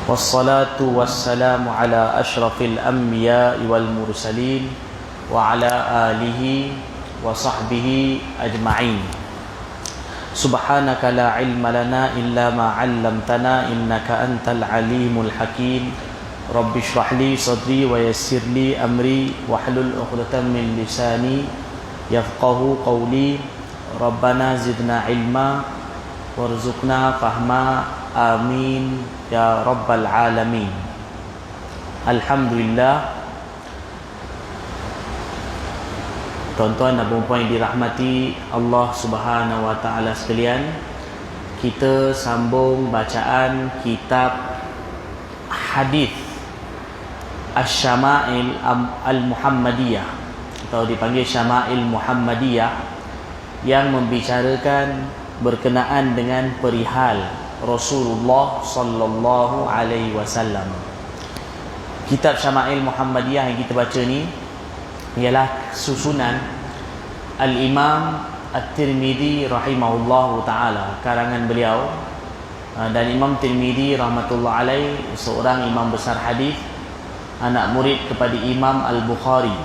Wassalatu wassalamu ala ashrafil anbiya wal mursalin wa ala alihi wa sahbihi ajma'in. Subhanaka la ilma lana illa ma 'allamtana innaka antal alimul hakim. Rabbi shrah li sadri wa yassir li amri wahlul 'uqdatam min lisani yafqahu qawli. Rabbana zidna ilma warzuqna fahma. Amin ya rabbal alamin. Alhamdulillah. Tuan-tuan dan puan-puan yang dirahmati Allah Subhanahu wa taala sekalian, kita sambung bacaan kitab hadis Asy-Syama'il Al-Muhammadiyah atau dipanggil Syama'il Muhammadiyah, yang membicarakan berkenaan dengan perihal Rasulullah sallallahu alaihi wasallam. Kitab Syama'il Muhammadiyah yang kita baca ni ialah susunan Al-Imam At-Tirmidzi rahimahullahu taala, karangan beliau. Dan Imam Tirmidzi rahmatullah alaih seorang imam besar hadis, anak murid kepada Imam Al-Bukhari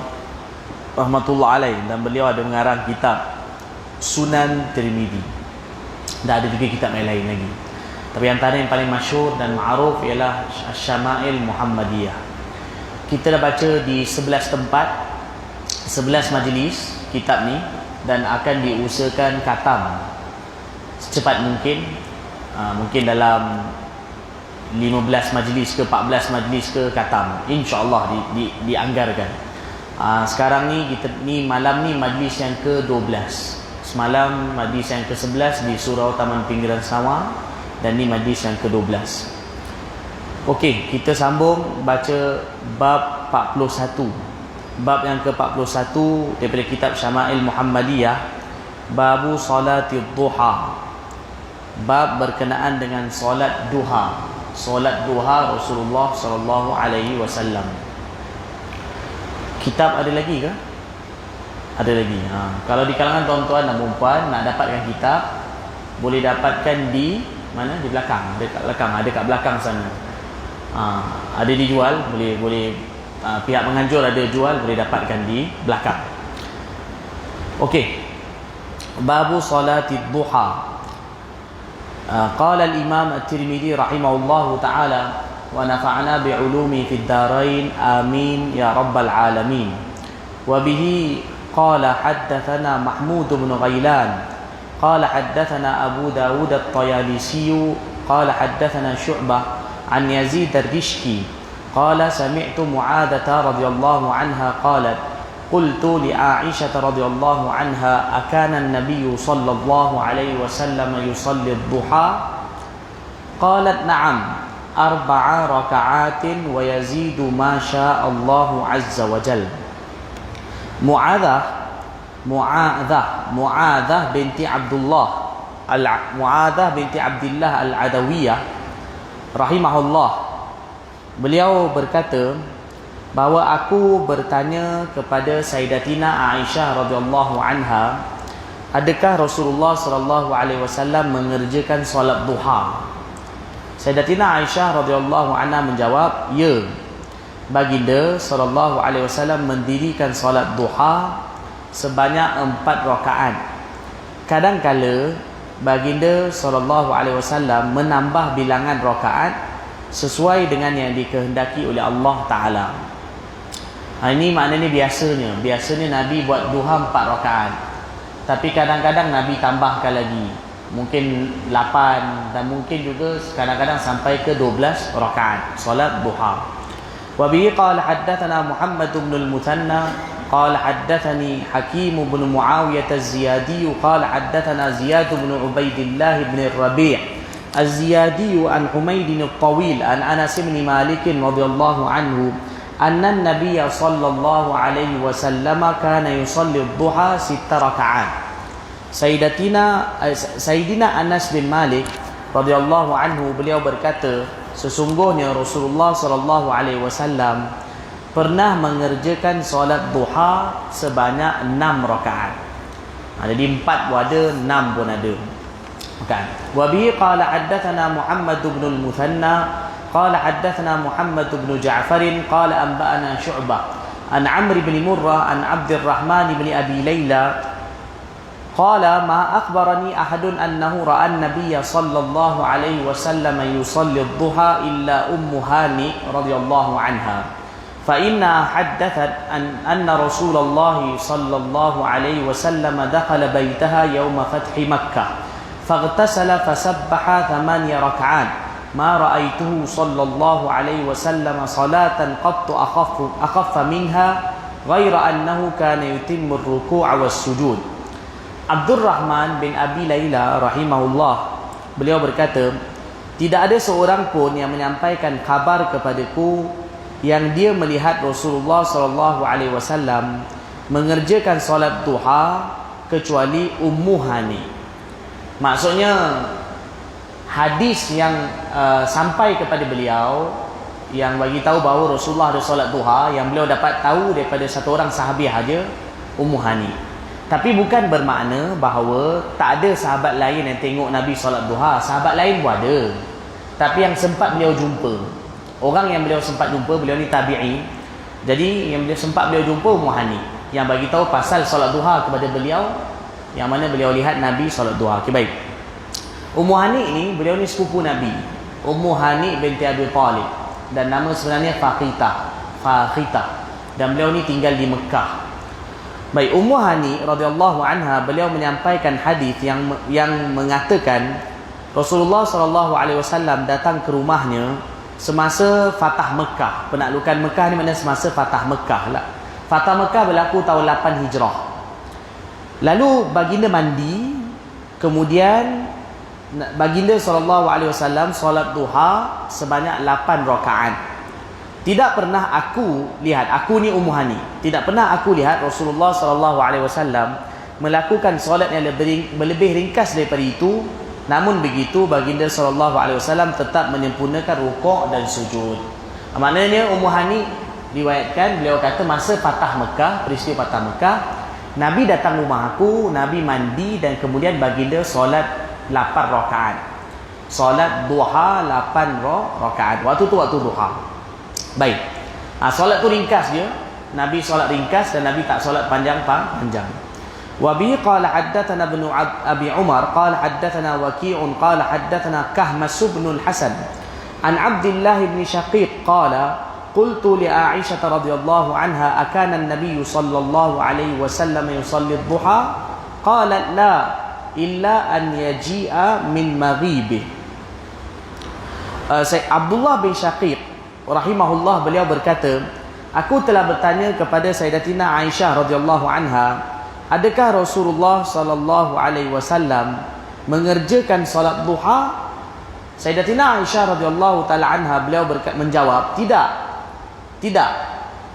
rahmatullah alaih, dan beliau ada mengarang kitab Sunan Tirmidzi. Dan ada juga kitab yang lain lagi, tapi antara yang paling masyhur dan ma'ruf ialah Asy-Syama'il Muhammadiyah. Kita dah baca di 11 tempat, 11 majlis kitab ni, dan akan diusahakan khatam secepat mungkin. Mungkin dalam 15 majlis ke 14 majlis ke khatam, insya-Allah dianggarkan. Sekarang ni malam ni majlis yang ke-12. Semalam majlis yang ke-11 di Surau Taman Pinggiran Sawang, dan ni majlis yang ke-12. Okey, kita sambung baca bab 41. Bab yang ke-41 daripada kitab Syama'il Muhammadiyah, babu salatid duha. Bab berkenaan dengan solat duha. Solat duha Rasulullah sallallahu alaihi wasallam. Kitab ada lagi ke? Ada lagi. Kalau di kalangan tuan-tuan dan puan nak dapatkan kitab, boleh dapatkan di mana? Di belakang. Dekat belakang, ada kat belakang sana. Ada dijual, boleh pihak penganjur ada jual, boleh dapatkan di belakang. Okey. Babu salatid duha. Qala al-Imam At-Tirmidzi rahimahullahu taala wa nafa'na bi'ulumi fid darain amin ya rabbal alamin. Wa bihi qala haddatsana Mahmud bin Ghailan قال حدثنا أبو داود الطيالسي قال حدثنا شعبة عن يزيد الرشكي قال سمعت معاذة رضي الله عنها قالت قلت لعائشة رضي الله عنها أكان النبي صلى الله عليه وسلم يصلي الضحى قالت نعم 4 ركعات ويزيد ما شاء الله عز وجل. Mu'adzah binti Abdullah Al-Adawiyah rahimahullah, beliau berkata bahawa aku bertanya kepada Sayyidatina Aisyah radhiyallahu anha, adakah Rasulullah sallallahu alaihi wasallam mengerjakan solat duha? Sayyidatina Aisyah radhiyallahu anha menjawab, ya, baginda sallallahu alaihi wasallam mendirikan solat duha sebanyak 4 rakaat. Kadang-kala baginda sallallahu alaihi wasallam menambah bilangan rakaat sesuai dengan yang dikehendaki oleh Allah taala. Ini maknanya biasanya Nabi buat duha 4 rakaat, tapi kadang-kadang Nabi tambahkan lagi, mungkin 8, dan mungkin juga kadang-kadang sampai ke 12 rakaat solat duha. Wa bihi qala haddatsana Muhammad bin al-Muthanna قال حدثني حكيم بن معاوية الزيادي قال حدثنا زياد بن عبيد الله بن الربيع الزيادي عن حميد الطويل عن أنس بن مالك رضي الله عنه أن النبي صلى الله عليه وسلم كان يصلي الضحى 6 ركعات. Sayyidina Anas bin Malik radhiyallahu anhu, beliau berkata, sesungguhnya Rasulullah sallallahu alaihi wasallam pernah mengerjakan solat duha sebanyak 6 rakaat. Jadi 4 pun ada, 6 pun ada. Kan? Wa bihi qala haddatsana Muhammad bin al-Muthanna قال حدثنا محمد بن جعفر قال أنبأنا شعبة عن عمرو بن مرة عن عبد الرحمن بن أبي ليلى قال ما أخبرني أحد أنه رأى النبي صلى الله عليه وسلم يصلي الضحى إلا أم هانئ رضي الله عنها فإنها حدثت أن رسول الله صلى الله عليه وسلم دخل بيتها يوم فتح مكة فاغتسل فسبح 8 ركعات ما رأيته صلى الله عليه وسلم صلاة قط أخف منها غير أنه كان يتم الركوع والسجود. Abdul Rahman bin Abi Laila rahimahullah, beliau berkata, tidak ada seorang pun yang menyampaikan kabar kepadaku yang dia melihat Rasulullah sallallahu alaihi wasallam mengerjakan solat duha kecuali Ummu Hani. Maksudnya hadis yang sampai kepada beliau yang bagi tahu bahawa Rasulullah ada solat duha, yang beliau dapat tahu daripada satu orang sahabiah aja, Ummu Hani. Tapi bukan bermakna bahawa tak ada sahabat lain yang tengok Nabi solat duha. Sahabat lain pun ada, tapi yang sempat beliau jumpa, orang yang beliau sempat jumpa, beliau ni tabi'i, jadi yang beliau sempat beliau jumpa Ummu Hani, yang bagi tahu pasal solat duha kepada beliau, yang mana beliau lihat Nabi solat duha. Okey, baik. Ummu Hani ni, beliau ni sepupu Nabi, Ummu Hani binti Abi Talib, dan nama sebenarnya Fakhitah, dan beliau ni tinggal di Mekah. Baik, Ummu Hani radhiyallahu anha, beliau menyampaikan hadis yang mengatakan Rasulullah sallallahu alaihi wasallam datang ke rumahnya semasa Fatah Mekah. Penaklukan Mekah ni mana semasa Fatah Mekah lah. Fatah Mekah berlaku tahun 8 Hijrah. Lalu baginda mandi, kemudian baginda sallallahu alaihi wasallam solat duha sebanyak 8 rakaat. Tidak pernah aku lihat, aku ni Ummu Hani, tidak pernah aku lihat Rasulullah sallallahu alaihi wasallam melakukan solat yang lebih ringkas daripada itu. Namun begitu baginda sallallahu alaihi wasallam tetap menyempurnakan rukuk dan sujud. Maknanya Ummu Hani riwayatkan, beliau kata masa Fatah Mekah, peristiwa Fatah Mekah, Nabi datang rumah aku, Nabi mandi, dan kemudian baginda solat 8 rakaat. Solat duha 8 rakaat. Waktu tu waktu duha. Baik. Solat tu ringkas dia. Nabi solat ringkas dan Nabi tak solat panjang-panjang. Wa bi qala haddatsana ibn Abi Umar qala haddatsana Waqi'un qala haddatsana Kahmas ibn al-Hasan an Abdullah ibn Shaqiq qala qultu li Aisyah radhiyallahu anha akana an-nabiy sallallahu alaihi wasallam yusalli ad-duha qalat la illa an yaji'a min maghibih. Abdullah bin Shaqiq rahimahullah, beliau berkata, aku telah bertanya kepada Sayyidatina Aisyah radhiyallahu anha, adakah Rasulullah sallallahu alaihi wasallam mengerjakan solat duha? Sayyidatina Aisyah radhiyallahu taala anha, beliau menjawab, tidak,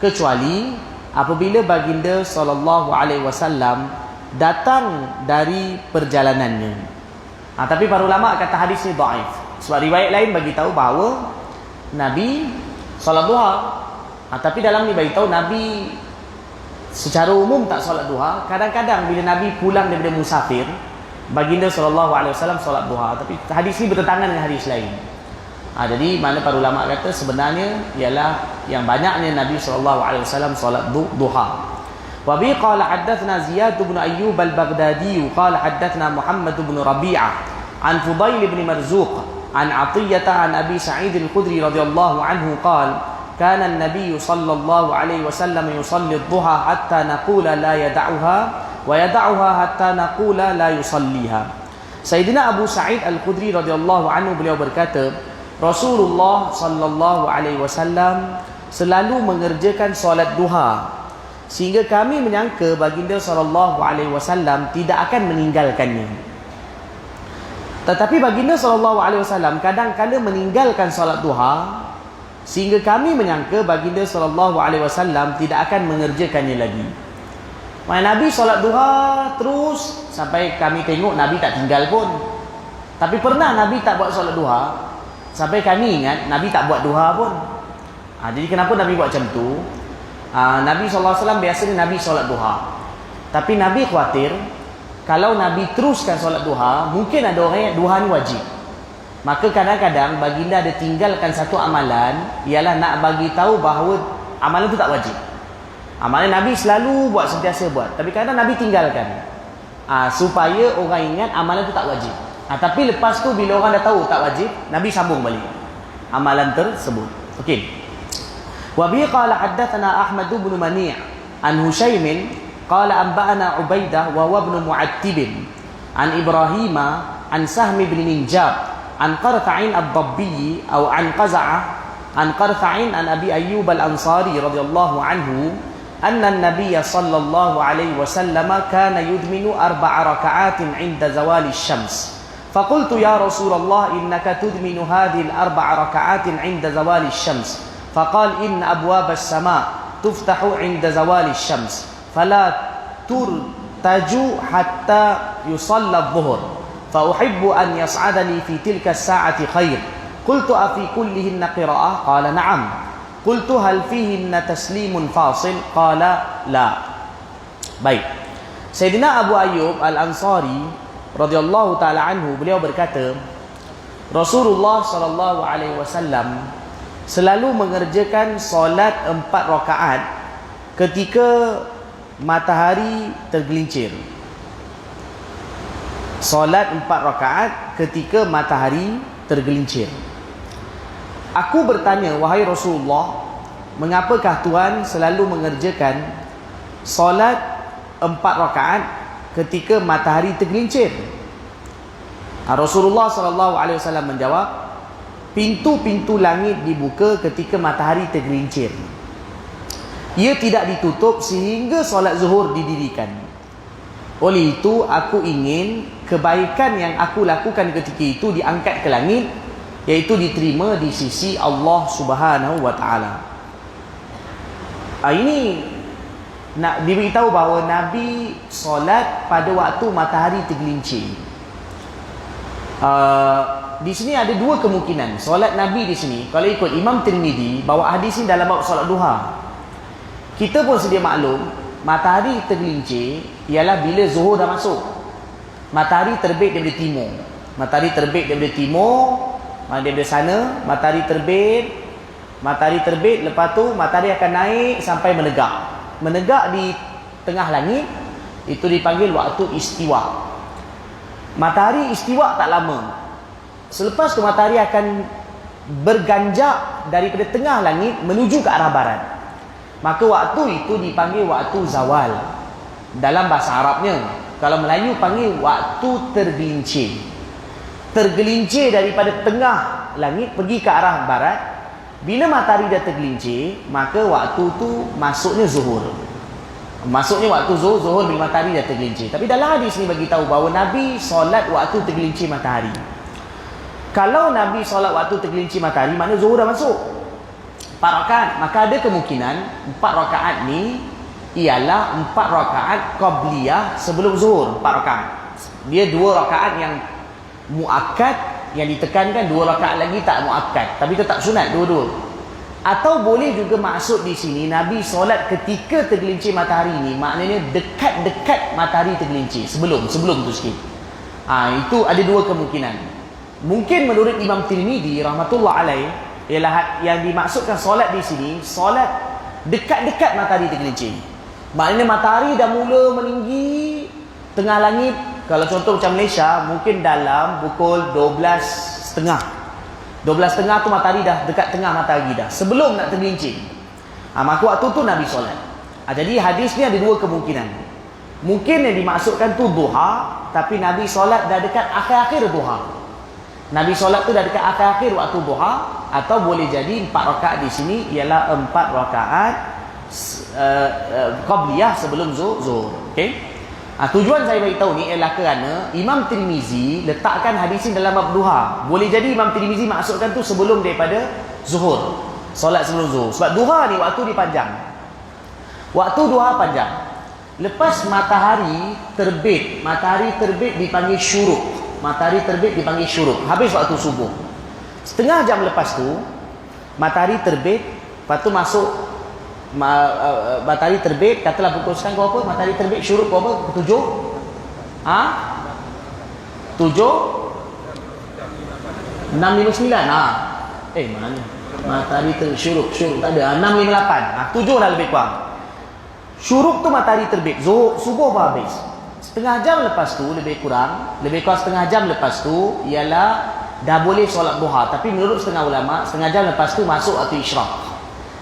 kecuali apabila baginda sallallahu alaihi wasallam datang dari perjalanannya. Tapi para ulama kata hadis ni dhaif, sebab riwayat lain bagi tahu bahawa Nabi solat duha. Tapi dalam ni bagi tahu Nabi secara umum tak solat duha. Kadang-kadang bila Nabi pulang daripada musafir, baginda sallallahu alaihi wasallam solat duha. Tapi hadis ni bertentangan dengan hadis lain. Jadi mana para ulama kata sebenarnya ialah yang banyaknya Nabi sallallahu alaihi wasallam solat duha. Wa bi qala haddatsana Ziyad bin Ayyub al-Baghdadi qala haddatsana Muhammad bin Rabi'ah an Fudail bin Marzuq عن عطية عن أبي سعيد الخدري رضي الله عنه قال كان النبي صلى الله عليه وسلم يصلي الضحى حتى نقول لا يدعها ويدعها حتى نقول لا يصليها. Sayyidina Abu Sa'id Al-Khudri radhiyallahu anhu, beliau berkata, Rasulullah sallallahu alaihi wasallam selalu mengerjakan solat duha sehingga kami menyangka baginda sallallahu alaihi wasallam tidak akan meninggalkannya. Tetapi baginda sallallahu alaihi wasallam kadang-kadang meninggalkan solat duha sehingga kami menyangka baginda sallallahu alaihi wasallam tidak akan mengerjakannya lagi. Nabi solat duha terus sampai kami tengok Nabi tak tinggal pun. Tapi pernah Nabi tak buat solat duha sampai kami ingat Nabi tak buat duha pun. Jadi kenapa Nabi buat macam tu? Nabi sallallahu alaihi wasallam biasanya Nabi solat duha. Tapi Nabi khawatir kalau Nabi teruskan solat duha, mungkin ada orang yang duha ni wajib. Maka kadang-kadang baginda ada tinggalkan satu amalan, ialah nak bagi tahu bahawa amalan itu tak wajib. Amalan Nabi selalu buat, sentiasa buat, tapi kadang Nabi tinggalkan, supaya orang ingat amalan itu tak wajib. Tapi lepas tu bila orang dah tahu tak wajib, Nabi sambung balik amalan tersebut. Okey. Wa bi qala haddatsana Ahmad bin Mani' an Husaym qala anba'ana Ubaidah wa huwa ibn Mu'attib an Ibrahim an Sahm bin Minjab an Qarta'in ad-Dabbi atau an Qaza'ah an Qarta'in an Abi Ayyub al-Ansari radhiyallahu anhu anna an-nabiy sallallahu alaihi wasallam kana yudminu 4 raka'atin 'inda zawali asy-syams. فقلت يا رسول الله إنك تدمن هذه ال4 ركعات عند زوال الشمس. فقال إن أبواب السماء تفتح عند زوال الشمس فلا ترتج حتى يصلى الظهر فأحب أن يصعد لي في تلك الساعة خير. قلت أفي كلهن قراءة؟ قال نعم. قلت هل فيهن تسليم فاصل؟ قال لا. Baik, Sayyidina Abu Ayyub Al-Ansari radhiyallahu taala anhu, beliau berkata, Rasulullah sallallahu alaihi wasallam selalu mengerjakan solat 4 rakaat ketika matahari tergelincir. Solat 4 rakaat ketika matahari tergelincir. Aku bertanya, wahai Rasulullah, mengapakah Tuhan selalu mengerjakan solat 4 rakaat ketika matahari tergelincir? Rasulullah sallallahu alaihi wasallam menjawab, pintu-pintu langit dibuka ketika matahari tergelincir. Ia tidak ditutup sehingga solat zuhur didirikan. Oleh itu aku ingin kebaikan yang aku lakukan ketika itu diangkat ke langit, iaitu diterima di sisi Allah Subhanahu wa taala. Ini nak diberitahu bahawa Nabi solat pada waktu matahari tergelincir. Di sini ada 2 kemungkinan solat Nabi di sini. Kalau ikut Imam Tirmizi, bawa hadis ini dalam bab solat duha. Kita pun sedia maklum, matahari tergelincir ialah bila zuhur dah masuk. Matahari terbit daripada timur. Matahari terbit daripada timur, daripada sana matahari terbit, lepas tu matahari akan naik sampai menegak. Menegak di tengah langit, itu dipanggil waktu istiwa. Matahari istiwa tak lama. Selepas tu matahari akan berganjak daripada tengah langit menuju ke arah barat. Maka waktu itu dipanggil waktu zawal dalam bahasa Arabnya. Kalau Melayu panggil waktu tergelincir. Tergelincir daripada tengah langit pergi ke arah barat. Bila matahari dah tergelincir, maka waktu tu masuknya zuhur. Masuknya waktu zuhur bila matahari dah tergelincir. Tapi dalam hadis ni bagi tahu bahawa Nabi solat waktu tergelincir matahari. Kalau Nabi solat waktu tergelincir matahari, maknanya zuhur dah masuk. 4 rakaat, maka ada kemungkinan 4 rakaat ni ialah 4 rakaat qabliyah sebelum zuhur. 4 rakaat. Dia 2 rakaat yang muakkad, yang ditekankan 2 rakaat lagi tak muakkad, tapi tetap sunat dua-dua. Atau boleh juga maksud di sini Nabi solat ketika tergelincir matahari ni, maknanya dekat-dekat matahari tergelincir, sebelum tu sikit. Itu ada 2 kemungkinan. Mungkin menurut Imam Tirmizi rahmatullah alaih, ialah yang dimaksudkan solat di sini solat dekat-dekat matahari tergelincir. Maknanya matahari dah mula meninggi tengah langit. Kalau contoh macam Malaysia, mungkin dalam pukul 12.30. 12.30 tu matahari dah dekat tengah matahari dah, sebelum nak tergelincir. Maka waktu tu Nabi solat. Jadi hadis ni ada 2 kemungkinan. Mungkin yang dimaksudkan tu duha, tapi Nabi solat dah dekat akhir-akhir duha. Nabi solat tu dah dekat akhir-akhir waktu duha. Atau boleh jadi 4 rakaat di sini ialah 4 rakaat qabliyah sebelum zuhur. Okey? Tujuan saya beritahu ni ialah kerana Imam Tirmizi letakkan hadis ini dalam bab duha. Boleh jadi Imam Tirmizi maksudkan tu sebelum daripada zuhur, solat sebelum zuhur. Sebab duha ni waktu dia panjang. Waktu duha panjang. Lepas matahari terbit dipanggil syuruk. Matahari terbit dipanggil syuruk. Habis waktu subuh. Setengah jam lepas tu matahari terbit, lepas tu masuk matahari terbit, katalah pukul sekarang berapa? Matahari terbit syuruk berapa? 7? 7? 6 6.59. Mana? Matahari syuruk tak ada. 6.58. 7 dah lebih kurang. Syuruk tu matahari terbit. Subuh pun habis. Setengah jam lepas tu lebih kurang setengah jam lepas tu ialah dah boleh solat duha. Tapi menurut setengah ulama, setengah jam lepas tu masuk waktu isyraq.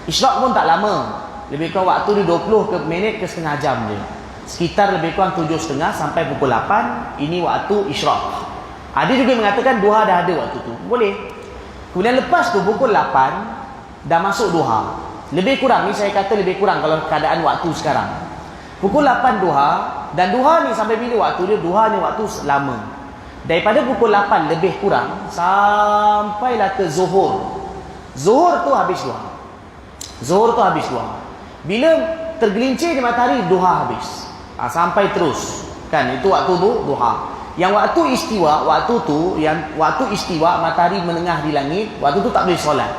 Isyraq pun tak lama. Lebih kurang waktu dia 20 minit ke setengah jam je. Sekitar lebih kurang 7.30 sampai pukul 8. Ini waktu isyraq. Ada juga mengatakan duha dah ada waktu tu. Boleh. Kemudian lepas tu pukul 8 dah masuk duha. Lebih kurang ni saya kata lebih kurang kalau keadaan waktu sekarang. Pukul 8 duha, dan duha ni sampai bila waktu dia? Duha ni waktu lama. Daripada pukul 8 lebih kurang sampailah ke zuhur. Zuhur tu habis duha. Bila tergelincir di matahari, duha habis. Sampai terus. Kan itu waktu tu duha. Yang waktu istiwa matahari menengah di langit, waktu tu tak boleh solat.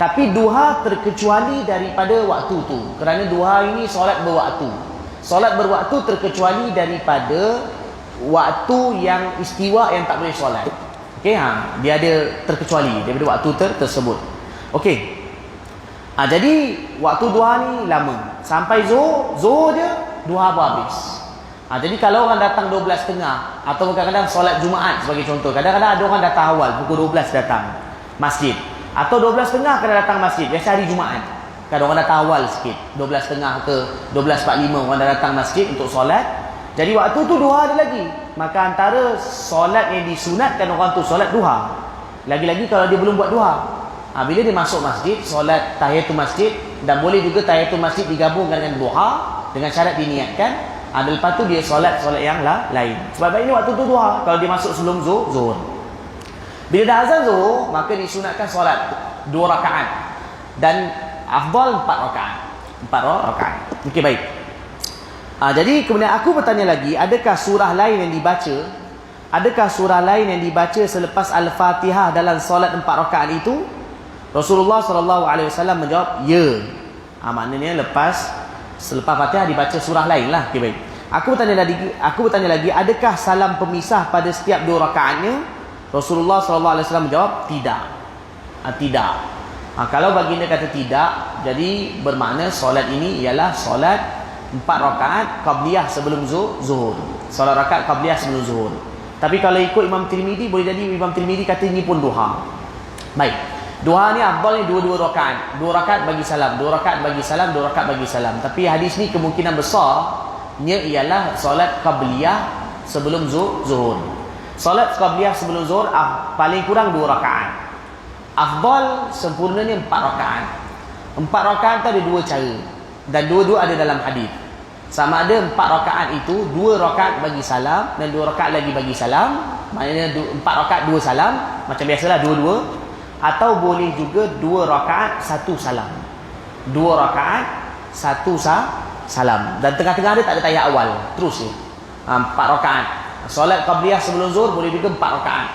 Tapi duha terkecuali daripada waktu tu. Kerana duha ini solat berwaktu. Solat berwaktu terkecuali daripada waktu yang istiwa yang tak boleh solat. Okey, dia ada terkecuali daripada waktu tersebut. Okey. Jadi waktu duha ni lama. Sampai zuhur je duha pun habis. Jadi kalau orang datang 12.30 atau kadang-kadang solat Jumaat sebagai contoh, kadang-kadang ada orang datang awal pukul 12 datang masjid, atau 12.30 kadang datang masjid, biasa hari Jumaat. Kadang orang datang awal sikit, 12.30 ke 12.45 orang dah datang masjid untuk solat. Jadi waktu tu duha ada lagi. Maka antara solat yang disunatkan orang tu solat duha. Lagi-lagi kalau dia belum buat duha. Bila dia masuk masjid, solat tahiyatul masjid, dan boleh juga tahiyatul masjid digabungkan dengan duha dengan syarat diniatkan. Dan lepas tu dia solat yang lain. Sebab ini waktu tu duha. Kalau dia masuk sebelum zuhur. Bila dah azan zuhur, maka disunatkan solat 2 rakaat. Dan afdal 4 rakaat. 4 rakaat. Okey, baik. Jadi kemudian aku bertanya lagi, adakah surah lain yang dibaca? Adakah surah lain yang dibaca selepas Al-Fatihah dalam solat 4 rakaat itu? Rasulullah SAW menjawab, ya. Maknanya selepas Fatihah dibaca surah lain lah. Okay, baik. Aku bertanya lagi, adakah salam pemisah pada setiap 2 rakaatnya? Rasulullah SAW menjawab, tidak. Tidak. Kalau baginda kata tidak, jadi bermakna solat ini ialah solat 4 rakaat qabliyah sebelum zuhur. Solat rakaat qabliyah sebelum zuhur. Tapi kalau ikut Imam Tirmidzi, boleh jadi Imam Tirmidzi kata ini pun duha. Baik. Duha ni afdal ni 2 rakaat. 2 rakaat bagi salam, 2 rakaat bagi salam, 2 rakaat bagi salam. Tapi hadis ni kemungkinan besarnya ialah solat qabliyah sebelum zuhur. Solat qabliyah sebelum zuhur paling kurang 2 rakaat. Afdal sempurnanya 4 rakaat. 4 rakaat tu ada 2 cara. Dan dua-dua ada dalam hadis. Sama ada 4 rakaat itu 2 rakaat bagi salam dan 2 rakaat lagi bagi salam. Maknanya 4 rakaat 2 salam, macam biasalah 2-2. Atau boleh juga 2 rakaat 1 salam. 2 rakaat 1 salam. Dan tengah-tengah dia tak ada tahiyat awal. Terus je. 4 rakaat. Solat qabliyah sebelum zuhur boleh juga 4 rakaat.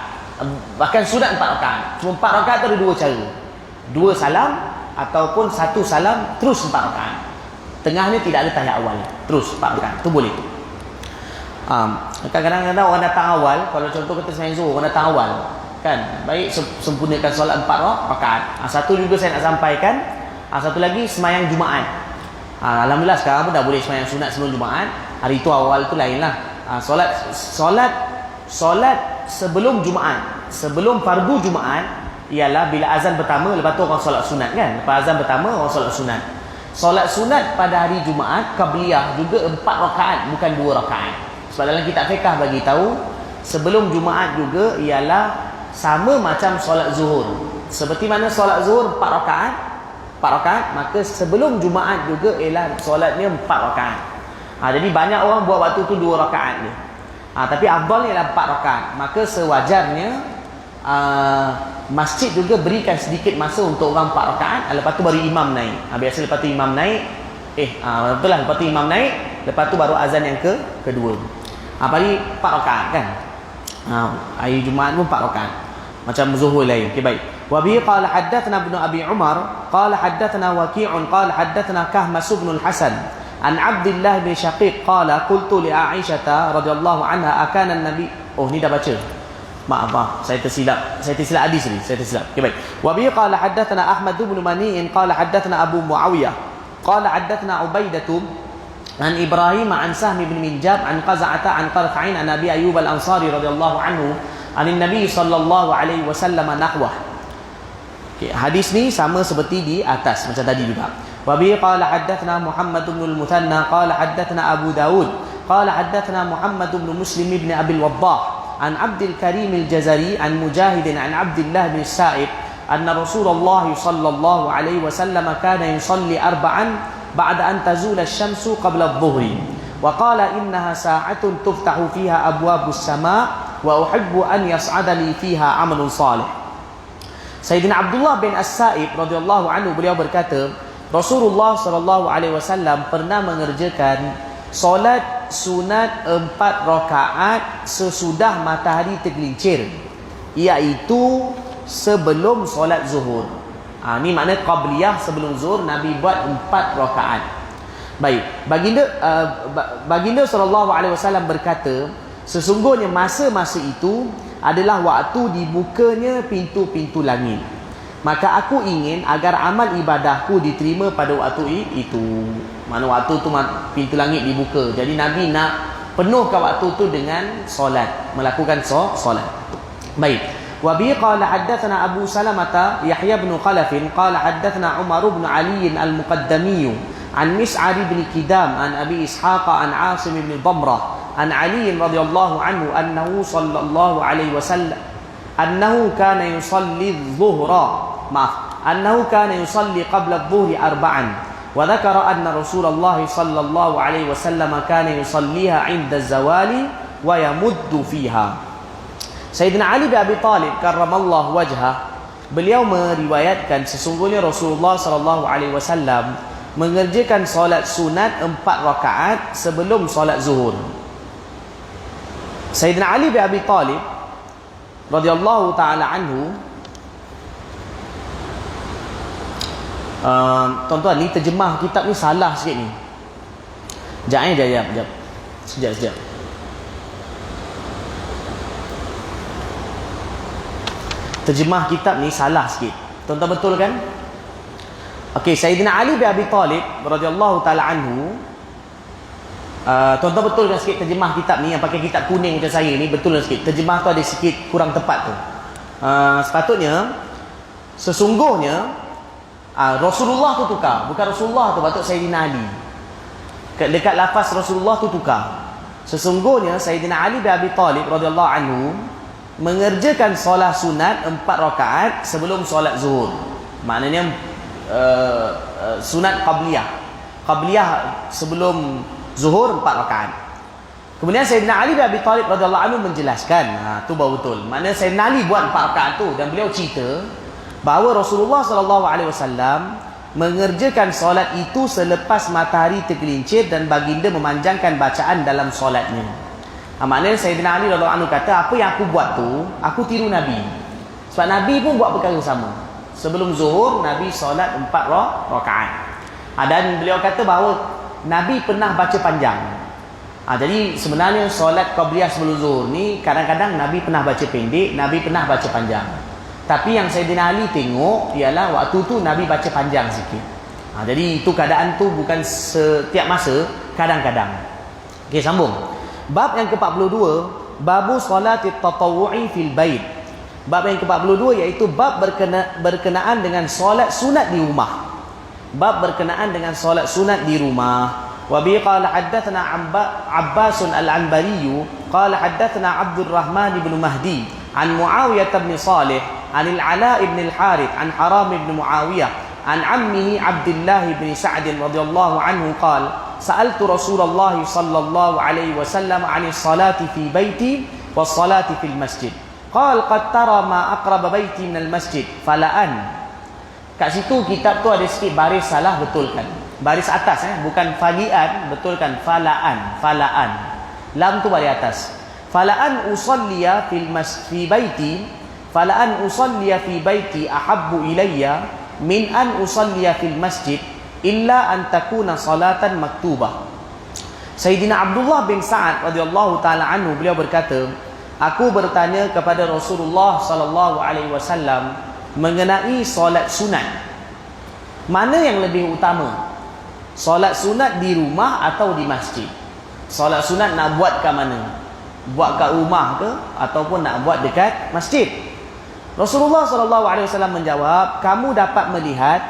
Bahkan sunat 4 rakaat. Cuma 4 rakaat tu ada 2 cara. 2 salam ataupun 1 salam terus 4 rakaat. Tengahnya tidak ada tahiyat awal. Terus 4 rakaat. Tu boleh. Kadang-kadang orang datang awal. Kalau contoh kata sembahyang zuhur, orang datang awal. Kan, baik sempurnakan solat 4 rakaat. Satu juga saya nak sampaikan, satu lagi sembahyang Jumaat. Alhamdulillah sekarang pun dah boleh sembahyang sunat sebelum Jumaat. Hari itu awal tu lainlah. Solat sebelum Jumaat, sebelum fardu Jumaat ialah bila azan pertama, lepas tu orang solat sunat kan. Lepas azan pertama orang solat sunat. Solat sunat pada hari Jumaat qabliyah juga 4 rakaat, bukan 2 rakaat. Sebab dalam kitab fiqh bagi tahu sebelum Jumaat juga ialah sama macam solat zuhur. Seperti mana solat zuhur 4 rakaat, maka sebelum Jumaat juga ialah solatnya 4 rakaat. Jadi banyak orang buat waktu tu 2 rakaat je. Tapi afdalnya ialah 4 rakaat. Maka sewajarnya masjid juga berikan sedikit masa untuk orang 4 rakaat, lepas tu baru imam naik. Biasa lepas tu imam naik, betul lah, lepas tu imam naik, lepas tu baru azan yang kedua. Paling 4 rakaat kan. Hari Jumaat pun 4 rakaat. Macam zuhur lain. Okey, baik. Wa bi qala haddatsana ibnu Abi Umar qala haddatsana Waqi'un qala haddatsana Kahmas ibn al-Hasan an Abdullah bin Syaqiq qala qultu li Aisyah radhiyallahu anha akana an-nabi. Ni dah baca. maaf, saya tersilap hadis ni, saya tersilap. Okey, baik. Wa bi qala haddatsana Ahmad bin Mani'in qala haddatsana Abu Muawiyah qala haddatsana Ubaidah an Ibrahim an Sahm bin Minjab an Qaz'ata an Qarqa'in an Abi Ayyub al-Ansari radhiyallahu anhu an Nabi sallallahu alaihi wasallam nahwah. Okey, hadis ni sama seperti di atas macam tadi juga. Wa bi qala haddatsana Muhammad bin al-Muthanna qala haddatsana Abu Daud qala haddatsana Muhammad bin Muslim bin Abi al-Waddah عن عبد الكريم الجزري عن مجاهد عن عبد الله بن السائب أن رسول الله صلى الله عليه وسلم كان يصلي أربعا بعد أن تزول الشمس قبل الظهر وقال إنها ساعة تفتح فيها أبواب السماء وأحب أن يصعد لي فيها عمل صالح. Sayyidina Abdullah bin As-Sa'ib radhiyallahu anhu beliau berkata, Rasulullah sallallahu alaihi wasallam pernah mengerjakan solat sunat 4 rakaat sesudah matahari tergelincir, iaitu sebelum solat zuhur. Ni makna qabliyah, sebelum zuhur Nabi buat 4 rakaat. Baik, baginda sallallahu alaihi wasallam berkata, sesungguhnya masa-masa itu adalah waktu dibukanya pintu-pintu langit. Maka aku ingin agar amal ibadahku diterima pada waktu itu. Mana waktu tu pintu langit dibuka. Jadi Nabi nak penuhkan waktu tu dengan solat, melakukan solat. Baik. Wa bi qala haddatsana Abu Salamah Yahya bin Khalaf qala haddatsana Umar bin Ali al-Muqaddami an Mis'ar bin Kidam an Abi Ishaq an Asim bin Damrah an Ali radhiyallahu anhu annahu sallallahu alaihi wasallam annahu kana yusalli adh-dhuhra أنه كان يصلي قبل الظهر 4 وذكر أن رسول الله صلى الله عليه وسلم كان يصليها عند الزوال ويمد فيها. Sayyidina Ali bin Abi Talib karramallahu wajhah, beliau meriwayatkan sesungguhnya Rasulullah sallallahu alaihi wasallam mengerjakan solat sunat 4 rakaat sebelum solat zuhur. Sayyidina Ali bin Abi Talib radhiyallahu taala anhu, tuan-tuan, ni terjemah kitab ni salah sikit ni. Sekejap. Terjemah kitab ni salah sikit. Tuan-tuan betul kan? Okey, Sayyidina Ali bin Abi Talib radhiyallahu taala anhu, tuan-tuan betulkan sikit terjemah kitab ni yang pakai kitab kuning macam saya ni, betulkan sikit. Terjemah tu ada sikit kurang tepat tu. Sepatutnya sesungguhnya Rasulullah tu tukar, bukan Rasulullah tu, patut Sayyidina Ali. Dekat lafaz Rasulullah tu tukar. Sesungguhnya Sayyidina Ali bin Abi Talib radhiyallahu anhu mengerjakan solat sunat 4 rakaat sebelum solat zuhur. Maknanya sunat qabliyah sebelum zuhur 4 rakaat. Kemudian Sayyidina Ali bin Abi Talib radhiyallahu anhu menjelaskan, tu baru betul. Maknanya Sayyidina Ali buat 4 rakaat tu, dan beliau cerita bahawa Rasulullah sallallahu alaihi wasallam mengerjakan solat itu selepas matahari tergelincir dan baginda memanjangkan bacaan dalam solatnya. Maknanya Sayyidina Ali radhiyallahu anhu kata, apa yang aku buat tu, aku tiru Nabi. Sebab Nabi pun buat perkara sama. Sebelum zuhur Nabi solat 4 rakaat. Dan beliau kata bahawa Nabi pernah baca panjang. Jadi sebenarnya solat qabliyah sebelum zuhur ni kadang-kadang Nabi pernah baca pendek, Nabi pernah baca panjang. Tapi yang Sayyidina Ali tengok ialah waktu tu Nabi baca panjang sikit. Jadi itu keadaan tu bukan setiap masa, kadang-kadang. Okey, sambung. Bab yang ke-42, babu salatit tatawu'i fil bait. Bab yang ke-42 iaitu bab berkenaan dengan solat sunat di rumah. Bab berkenaan dengan solat sunat di rumah. Wa bi qala haddatsana Abbas al-Anbari qala haddatsana Abdul Rahman ibn Mahdi an Muawiyah bin Salih عن العلاء بن الحارث عن حرام بن معاوية عن عمه عبد الله بن سعد رضي الله عنه قال سألت رسول الله صلى الله عليه وسلم عن الصلاة في بيتي والصلاة في المسجد قال قد ترى ما أقرب بيتي من المسجد فلأن. Kat situ kitab tu ada sikit baris salah, betulkan. Baris atas, bukan falian, betulkan falaan. Lam tu baris atas. Falaan usalliya fi baiti Falaan usalliya fi baiti ahabbu ilayya min an usalliya fil masjid illa an takuna salatan maktubah. Sayyidina Abdullah bin Sa'ad radhiyallahu taala anhu beliau berkata, aku bertanya kepada Rasulullah sallallahu alaihi wasallam mengenai solat sunat. Mana yang lebih utama? Solat sunat di rumah atau di masjid? Solat sunat nak buat kat mana? Buat kat rumah ke ataupun nak buat dekat masjid? Rasulullah sallallahu alaihi wasallam menjawab, kamu dapat melihat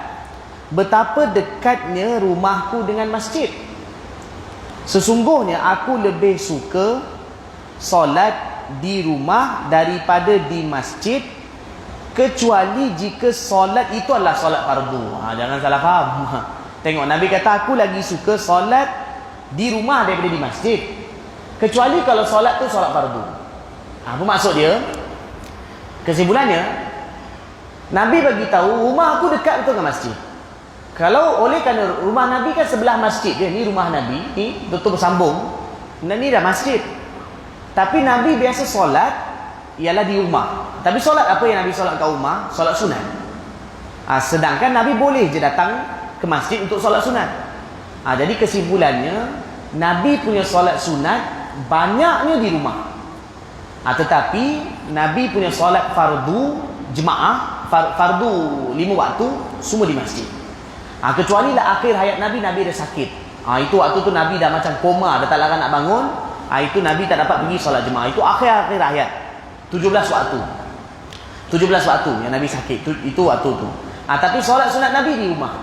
betapa dekatnya rumahku dengan masjid. Sesungguhnya aku lebih suka solat di rumah daripada di masjid, kecuali jika solat itu adalah solat fardu. Jangan salah faham. Tengok, Nabi kata aku lagi suka solat di rumah daripada di masjid, kecuali kalau solat tu solat fardu. Apa maksud dia? Kesimpulannya, Nabi bagi tahu rumah aku dekat betul dengan masjid. Kalau oleh kerana rumah Nabi kan sebelah masjid dia, ni rumah Nabi, ni betul bersambung, dan ni dah masjid. Tapi Nabi biasa solat ialah di rumah. Tapi solat apa yang Nabi solat kat rumah? Solat sunat. Sedangkan Nabi boleh je datang ke masjid untuk solat sunat. Jadi kesimpulannya, Nabi punya solat sunat banyaknya di rumah. Tetapi Nabi punya solat fardu jemaah, fardu 5 waktu, semua di masjid. Kecuali lah akhir hayat Nabi, Nabi dah sakit. Itu waktu tu Nabi dah macam koma, dah tak larat nak bangun. Itu Nabi tak dapat pergi solat jemaah. Itu akhir hayat. 17 waktu. 17 waktu yang Nabi sakit. Itu waktu tu. Tapi solat sunat Nabi di rumah.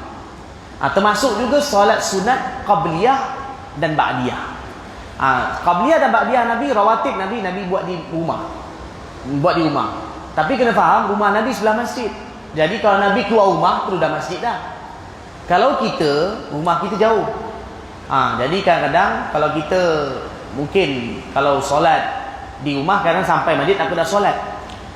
Termasuk juga solat sunat qabliyah dan ba'diyah. Qabliyah dan ba'diyah Nabi, rawatib Nabi buat di rumah. Buat di rumah. Tapi kena faham, rumah Nabi sebelah masjid. Jadi kalau Nabi keluar rumah, terus dah masjid dah. Kalau kita, rumah kita jauh. Jadi kadang-kadang kalau kita, mungkin kalau solat di rumah, kadang sampai masjid aku dah solat.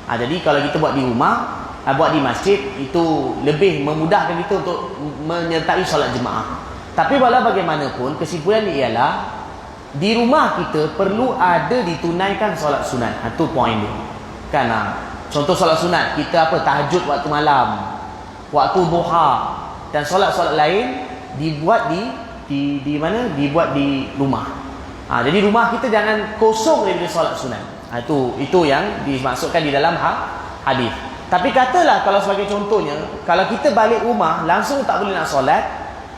Jadi kalau kita buat di rumah, buat di masjid, itu lebih memudahkan kita untuk menyertai solat jemaah. Tapi walau bagaimanapun, kesimpulannya ialah di rumah kita perlu ada ditunaikan solat sunat. Itu poin dia. Kan? Contoh solat sunat, kita apa? Tahajud waktu malam, waktu duha, dan solat-solat lain dibuat di mana? Dibuat di rumah. Jadi rumah kita jangan kosong daripada solat sunat. Itu yang dimaksudkan di dalam hadis. Tapi katalah kalau sebagai contohnya, kalau kita balik rumah langsung tak boleh nak solat,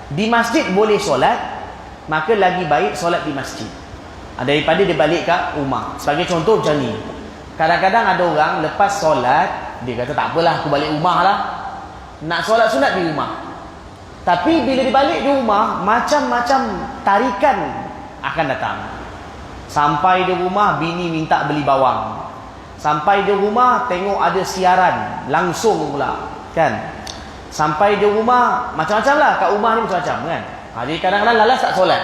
di masjid boleh solat, maka lagi baik solat di masjid daripada dia balik kat rumah. Sebagai contoh macam ni, kadang-kadang ada orang lepas solat, dia kata tak apalah, aku balik rumah lah, nak solat sunat di rumah. Tapi bila dia balik di rumah, macam-macam tarikan akan datang. Sampai di rumah, bini minta beli bawang. Sampai di rumah, tengok ada siaran langsung pula, kan? Sampai di rumah, macam-macam lah. Kat rumah ni macam-macam, kan? Jadi kadang-kadang lalas tak solat.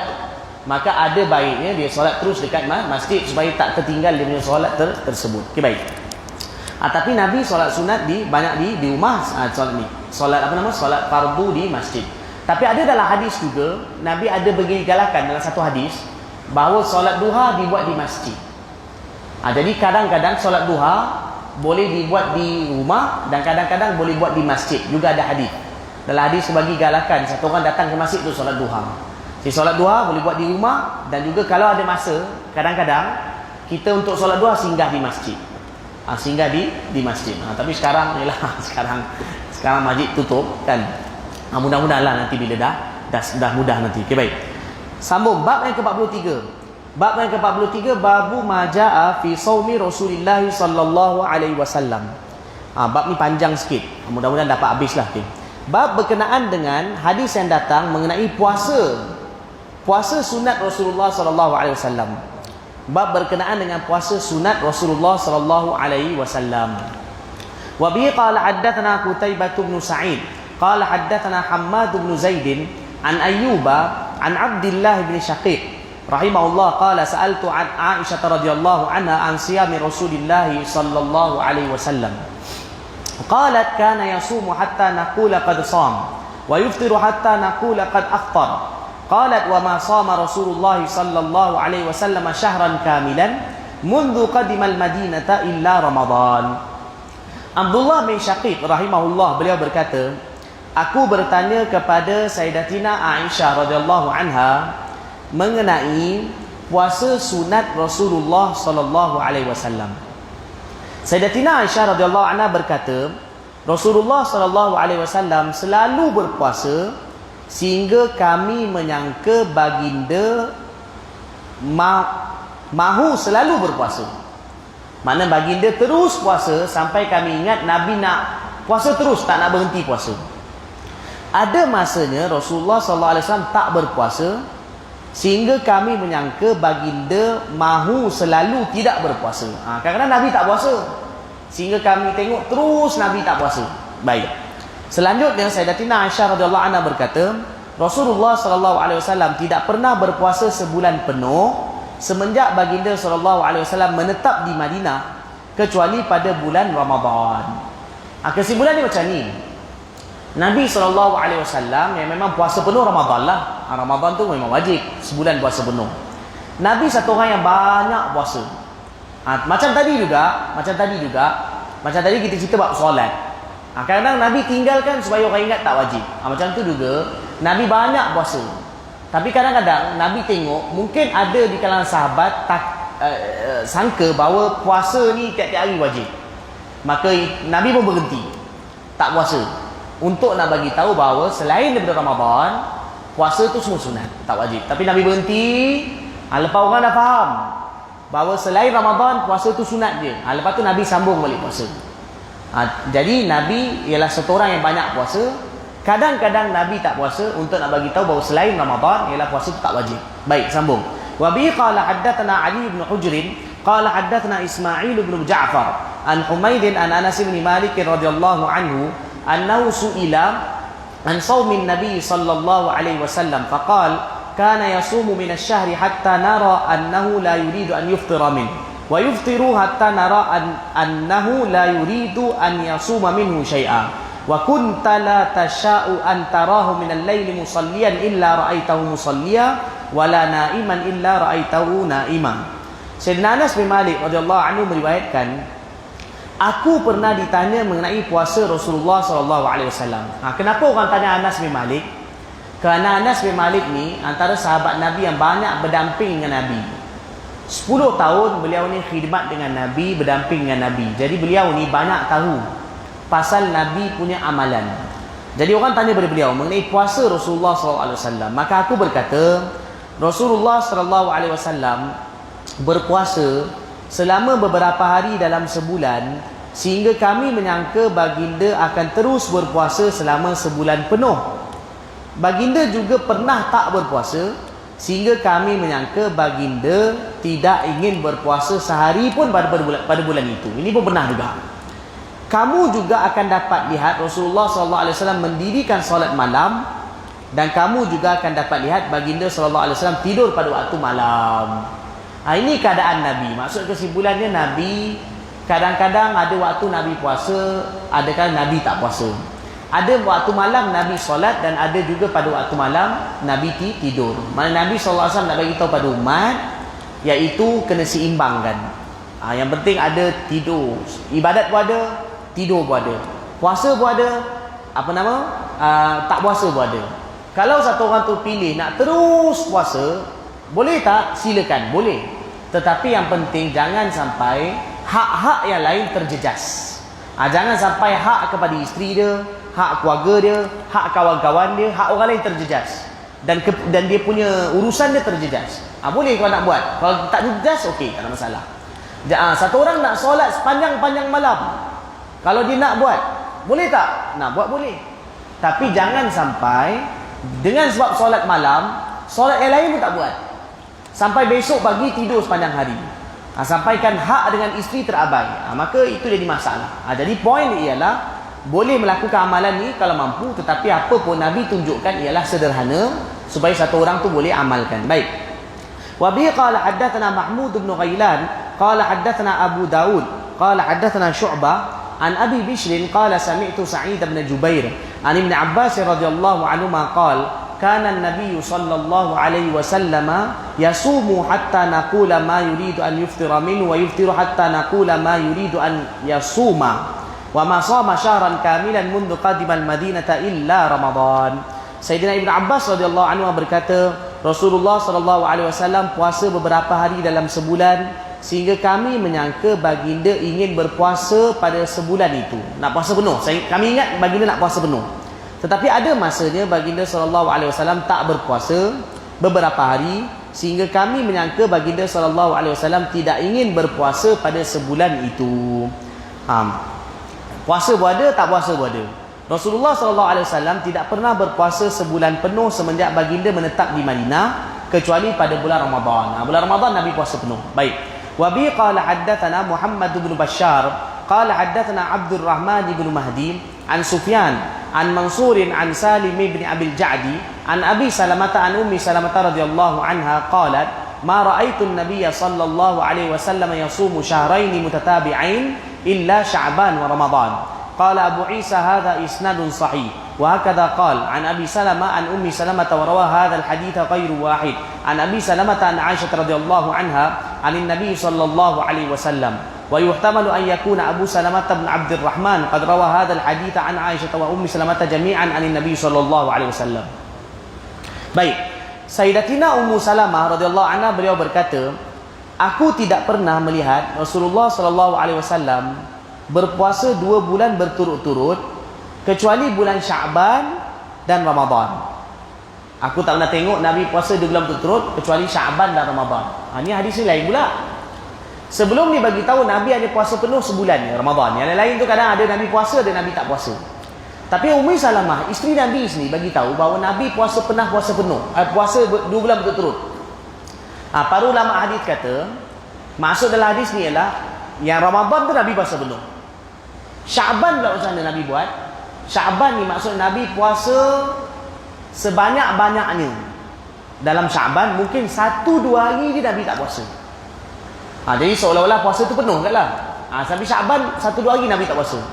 Maka ada baiknya dia solat terus dekat masjid supaya tak tertinggal dia punya solat tersebut. Okey, baik. Tapi Nabi solat sunat banyak di rumah. Solat ni, solat apa nama? Solat fardu di masjid. Tapi ada dalam hadis juga, Nabi ada bagi galakan dalam satu hadis bahawa solat duha dibuat di masjid. Jadi kadang-kadang solat duha boleh dibuat di rumah dan kadang-kadang boleh buat di masjid. Juga ada hadis. Dalam hadis bagi galakan, satu orang datang ke masjid tu solat duha. Si solat duha boleh buat di rumah, dan juga kalau ada masa, kadang-kadang kita untuk solat duha singgah di masjid. Singgah di masjid. Tapi sekarang yalah, sekarang masjid tutup, kan. Mudah-mudahanlah nanti bila dah mudah nanti. Okey, baik. Sambung bab yang ke-43. Bab yang ke-43, babu majaa fi shaumi Rasulillah sallallahu alaihi wasallam. Bab ni panjang sikit. Mudah-mudahan dapat habislah. Okay. Bab berkenaan dengan hadis yang datang mengenai puasa sunat Rasulullah sallallahu alaihi wasallam. Bab berkenaan dengan puasa sunat Rasulullah sallallahu alaihi wasallam. Wa bi qala haddatsana Qutaibah bin Sa'id qala haddatsana Hammad bin Zaid an Ayyuba an Abdullah bin Shaqiq rahimahullah qala sa'altu an Aisyah radhiyallahu anha an siyami Rasulillah sallallahu alaihi wasallam. Qalat kana yasumu hatta naqula qad sham wa yuftiru hatta naqula qad afṭar. Qalat wa ma shama Rasulullah sallallahu alaihi wasallam shahran kamilan mundu qadima al-Madinata illa Ramadan. Abdullah bin Shaqiq rahimahullah, beliau berkata, aku bertanya kepada Sayyidatina Aisyah radhiyallahu anha mengenai puasa sunat Rasulullah sallallahu alaihi wasallam. Sayyidatina Aisyah radhiyallahu anha berkata, Rasulullah sallallahu alaihi wasallam selalu berpuasa sehingga kami menyangka baginda mahu selalu berpuasa. Makna baginda terus puasa sampai kami ingat Nabi nak puasa terus, tak nak berhenti puasa. Ada masanya Rasulullah sallallahu alaihi wasallam tak berpuasa sehingga kami menyangka baginda mahu selalu tidak berpuasa. Kadang-kadang Nabi tak puasa sehingga kami tengok terus Nabi tak puasa. Baik. Selanjutnya Sayyidatina Aisyah radhiyallahu anha berkata, Rasulullah sallallahu alaihi wasallam tidak pernah berpuasa sebulan penuh semenjak baginda sallallahu alaihi wasallam menetap di Madinah kecuali pada bulan Ramadan. Kesimpulan ni macam ni. Nabi sallallahu alaihi wasallam yang memang puasa penuh Ramadan lah. Ramadan tu memang wajib sebulan puasa penuh. Nabi satu orang yang banyak puasa. Macam tadi kita cerita bab solat. Kadang-kadang Nabi tinggalkan supaya orang ingat tak wajib. Macam tu juga Nabi banyak puasa. Tapi kadang-kadang Nabi tengok mungkin ada di kalangan sahabat sangka bahawa puasa ni tiap-tiap hari wajib. Maka Nabi pun berhenti tak puasa untuk nak bagi tahu bahawa selain daripada Ramadan, puasa tu semua sunat, tak wajib. Tapi Nabi berhenti lepas orang dah faham bahawa selain Ramadan puasa tu sunat je. Lepas tu Nabi sambung balik puasa. Jadi Nabi ialah satu orang yang banyak puasa. Kadang-kadang Nabi tak puasa untuk nak bagi tahu bahawa selain Ramadan ialah puasa tu tak wajib. Baik, sambung. Wa bi qala haddatsana Ali bin Hujr qala haddatsana Ismail bin Ja'far an Humaid an Anas bin Malik radhiyallahu anhu annahu su'ila an shaumin Nabi sallallahu alaihi wasallam faqala kana yasumu min asy-syahri hatta nara annahu la yuridu an yuftira min wa yuftiru hatta nara annahu la yuridu an yasuma minhu syai'a wa kunta la tasha'u an tarahu min al-laili musalliyan illa ra'aitahu musalliya wa la na'iman illa ra'aitahu na'ima. Sayyidina Anas bin Malik radhiyallahu anhu meriwayatkan, aku pernah ditanya mengenai puasa Rasulullah sallallahu alaihi wasallam. Kenapa orang tanya Anas bin Malik? Kerana Anas bin Malik ni antara sahabat Nabi yang banyak berdamping dengan Nabi. 10 tahun beliau ni khidmat dengan Nabi, berdamping dengan Nabi. Jadi beliau ni banyak tahu pasal Nabi punya amalan. Jadi orang tanya kepada beliau mengenai puasa Rasulullah sallallahu alaihi wasallam. Maka aku berkata, Rasulullah sallallahu alaihi wasallam berpuasa selama beberapa hari dalam sebulan sehingga kami menyangka baginda akan terus berpuasa selama sebulan penuh. Baginda juga pernah tak berpuasa sehingga kami menyangka baginda tidak ingin berpuasa sehari pun pada bulan itu. Ini pun pernah juga. Kamu juga akan dapat lihat Rasulullah sallallahu alaihi wasallam mendirikan solat malam dan kamu juga akan dapat lihat baginda sallallahu alaihi wasallam tidur pada waktu malam. Ini keadaan Nabi. Maksud kesimpulannya Nabi kadang-kadang ada waktu Nabi puasa, ada kan Nabi tak puasa. Ada waktu malam Nabi solat dan ada juga pada waktu malam Nabi tidur. Mana Nabi sallallahu alaihi wasallam nak bagi tahu pada umat iaitu kena seimbangkan. Yang penting ada tidur. Ibadat pun ada, tidur pun ada. Puasa pun ada, tak puasa pun ada. Kalau satu orang tu pilih nak terus puasa, boleh tak? Silakan, boleh. Tetapi yang penting jangan sampai hak-hak yang lain terjejas. Jangan sampai hak kepada isteri dia, hak keluarga dia, hak kawan-kawan dia, hak orang lain terjejas. Dan dia punya urusan dia terjejas. Boleh kalau nak buat. Kalau tak terjejas, okey, tak ada masalah. Satu orang nak solat sepanjang-panjang malam. Kalau dia nak buat, boleh tak? Nak buat boleh. Tapi jangan sampai dengan sebab solat malam, solat yang lain pun tak buat. Sampai besok pagi tidur sepanjang hari. Sampaikan hak dengan isteri terabai. Maka itu jadi masalah. Jadi poin dia ialah boleh melakukan amalan ni kalau mampu, tetapi apa pun Nabi tunjukkan ialah sederhana supaya satu orang tu boleh amalkan. Baik. Wa bi qala haddatsana Mahmud bin Ghailan qala haddatsana Abu Daud qala haddatsana Syu'bah an Abi Bishr qala sami'tu Sa'id bin Jubair an Ibn Abbas radhiyallahu anhuma qala kana an-nabiy sallallahu alaihi wasallam yasumu hatta naqula ma yuridu an yuftira minhu wa yuftiru hatta naqula ma yuridu an yasuma wa ma shama syahran kamilan mundu qadimal madinata illa Ramadan. Sayyidina Ibn Abbas radhiyallahu anhu berkata, Rasulullah sallallahu alaihi wasallam puasa beberapa hari dalam sebulan sehingga kami menyangka baginda ingin berpuasa pada sebulan itu. Nak puasa penuh. Kami ingat baginda nak puasa penuh. Tetapi ada masanya baginda sallallahu alaihi wasallam tak berpuasa beberapa hari sehingga kami menyangka baginda sallallahu alaihi wasallam tidak ingin berpuasa pada sebulan itu. Puasa pun ada, tak puasa pun ada. Rasulullah sallallahu alaihi wasallam tidak pernah berpuasa sebulan penuh semenjak baginda menetap di Madinah kecuali pada bulan Ramadan. Bulan Ramadan Nabi puasa penuh. Baik. Wa bi qala haddatsana Muhammad bin Bashar qala haddatsana Abdul Rahman bin Mahdi an Sufyan an Mansur an Salim bin Abil Ja'di an Abi Salamah an Ummi Salamah radhiyallahu anha qalat ma ra'aitu an-nabiyya sallallahu alaihi wasallam yasumu shahrayn mutatabi'ain إلا شعبان ورمضان قال أبو عيسى هذا إسناد صحيح وهكذا قال عن أبي سلمة عن أم سلمة وروى هذا الحديث غير واحد عن أبي سلمة عن عائشة رضي الله عنها عن النبي صلى الله عليه وسلم ويحتمل أن يكون أبو سلمة بن عبد الرحمن قد روى هذا الحديث عن عائشة وأم سلمة جميعا عن النبي صلى الله عليه وسلم. Baik, Sayyidatina Ummu Salamah radhiyallahu anha beliau berkata, aku tidak pernah melihat Rasulullah sallallahu alaihi wasallam berpuasa 2 bulan berturut-turut kecuali bulan Sya'ban dan Ramadan. Aku tak pernah tengok Nabi puasa 2 bulan berturut-turut kecuali Sya'ban dan Ramadan. Ini hadis ni lain pula. Sebelum ni bagi tahu Nabi ada puasa penuh sebulan ni Ramadan. Yang lain tu kadang ada Nabi puasa, ada Nabi tak puasa. Tapi Ummi Salamah, isteri Nabi sini bagi tahu bahawa Nabi pernah puasa penuh, puasa 2 bulan berturut-turut. Para ulama hadis kata, maksud dalam hadis ni ialah yang Ramadan tu Nabi puasa penuh. Sya'ban pula macam mana Nabi buat? Sya'ban ni maksud Nabi puasa sebanyak-banyaknya. Dalam Sya'ban mungkin 1-2 hari je Nabi tak puasa. Jadi seolah-olah puasa tu penuh kan lah. Sampai Sya'ban 1-2 hari Nabi tak puasa.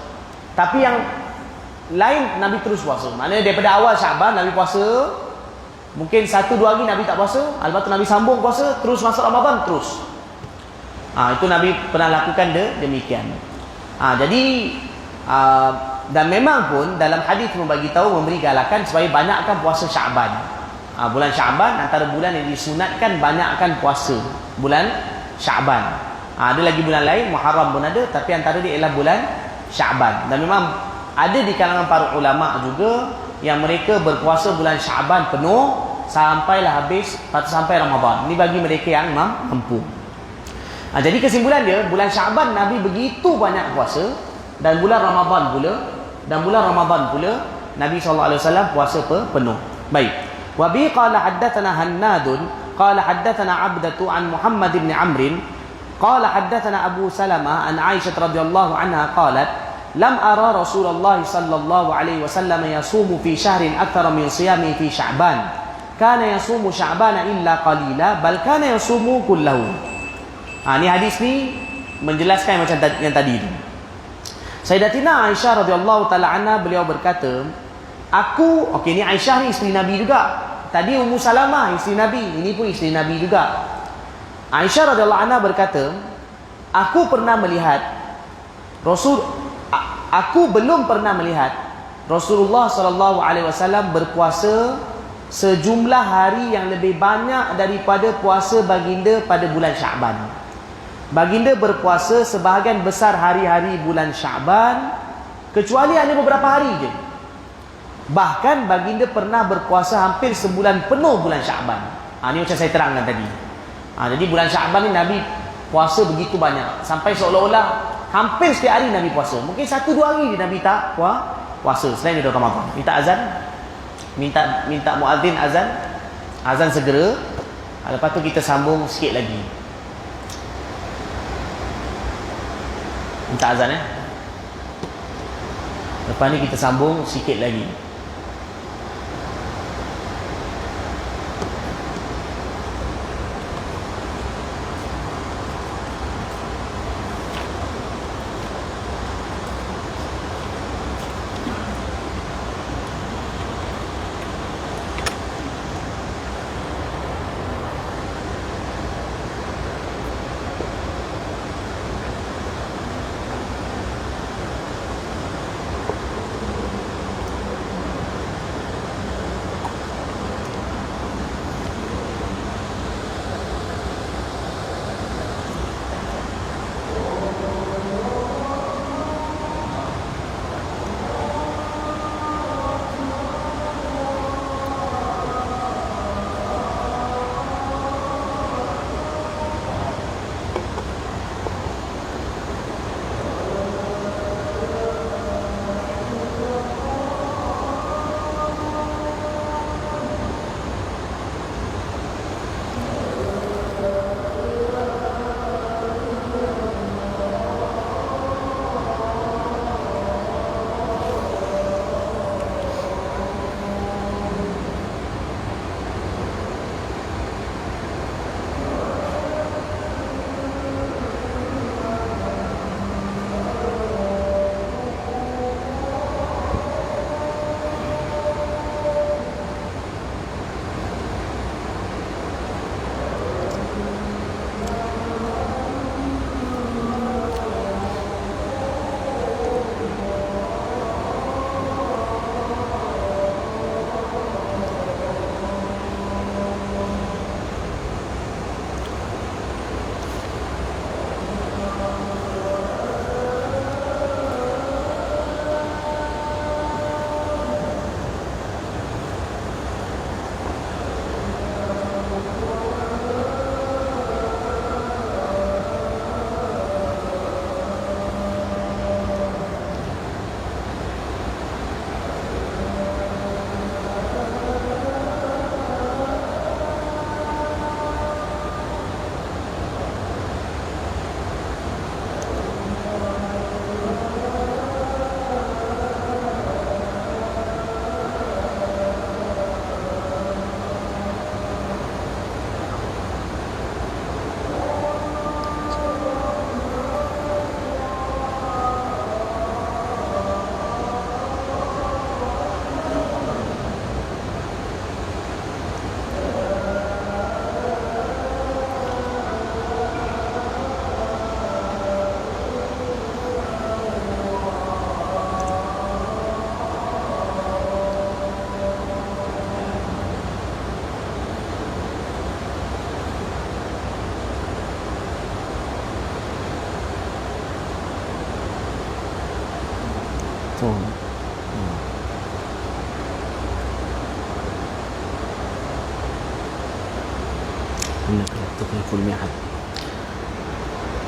Tapi yang lain Nabi terus puasa. Maknanya daripada awal Sya'ban Nabi puasa, mungkin 1-2 hari Nabi tak puasa, lepas tu Nabi sambung puasa, terus masuk Ramadan terus. Itu Nabi pernah lakukan demikian. Jadi dan memang pun dalam hadis membagi tahu, memberi galakan supaya banyakkan puasa Sya'ban. Bulan Sya'ban antara bulan yang disunatkan banyakkan puasa. Bulan Sya'ban. Ada lagi bulan lain, Muharram pun ada, tapi antara dia ialah bulan Sya'ban. Dan memang ada di kalangan para ulama juga yang mereka berpuasa bulan Sya'ban penuh sampailah habis, sampai Ramadan. Ini bagi mereka yang mampu. Jadi kesimpulan dia, bulan Sya'ban Nabi begitu banyak puasa, dan bulan Ramadan pula Nabi SAW puasa penuh. Baik. Wa bi qala haddatsana Hannadun qala haddatsana Abdatu an Muhammad bin Amr qala haddatsana Abu Salamah an Aisyah radhiyallahu anha qalat lam ara Rasulullah sallallahu alaihi wasallam yasumu fi syahrin akthar min siyami fi Sya'ban. Kana yasumu Sya'bana illa qalila bal kana yasumu kullahu. Ni hadis ni menjelaskan macam yang tadi tu. Sayyidatina Aisyah radhiyallahu taala anha beliau berkata, ni Aisyah ni isteri Nabi juga. Tadi Ummu Salamah isteri Nabi, ini pun isteri Nabi juga. Aisyah radhiyallahu anha berkata, aku belum pernah melihat Rasulullah sallallahu alaihi wasallam berpuasa sejumlah hari yang lebih banyak daripada puasa baginda pada bulan Sya'ban. Baginda berpuasa sebahagian besar hari-hari bulan Sya'ban, kecuali ada beberapa hari je. Bahkan baginda pernah berpuasa hampir sebulan penuh bulan Sya'ban. Ini macam saya terangkan tadi. Jadi bulan Sya'ban ni Nabi puasa begitu banyak, sampai seolah-olah hampir setiap hari Nabi puasa. Mungkin 1-2 hari je Nabi tak puasa selain itu Ramadan. Minta azan, minta muadzin azan segera. Lepas tu kita sambung sikit lagi. Minta azan Lepas ni kita sambung sikit lagi.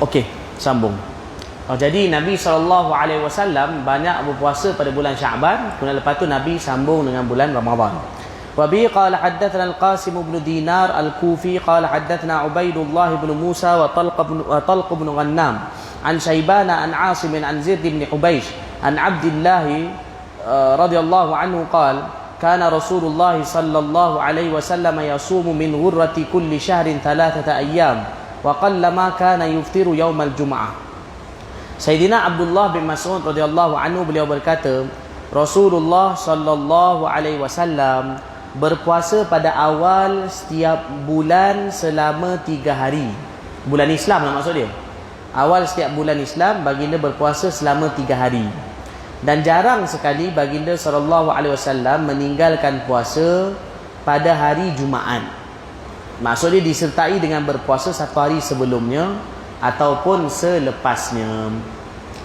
Okey, sambung. Jadi Nabi SAW banyak berpuasa pada bulan Sya'ban, kemudian lepas tu Nabi sambung dengan bulan Ramadan. Wa bi qala haddatsana al-Qasim ibn Dinar al-Kufi qala haddatsana Ubaidullah ibn Musa wa Talq ibn Ghannam an Shaybana an Asim an Zaid ibn Hubaysh an Abdullah radhiyallahu anhu qala kana Rasulullah sallallahu alaihi wasallam yasumu min ghurrati kulli shahrin 3 ayyam wa qallama kana yuftiru yaumal jum'ah. Sayyidina Abdullah bin Mas'ud radhiyallahu anhu beliau berkata, Rasulullah sallallahu alaihi wasallam berpuasa pada awal setiap bulan selama 3 hari. Bulan Islam lah maksud dia. Awal setiap bulan Islam baginda berpuasa selama 3 hari. Dan jarang sekali baginda sallallahu alaihi wasallam meninggalkan puasa pada hari Jumaat. Maksud dia disertai dengan berpuasa 1 hari sebelumnya ataupun selepasnya.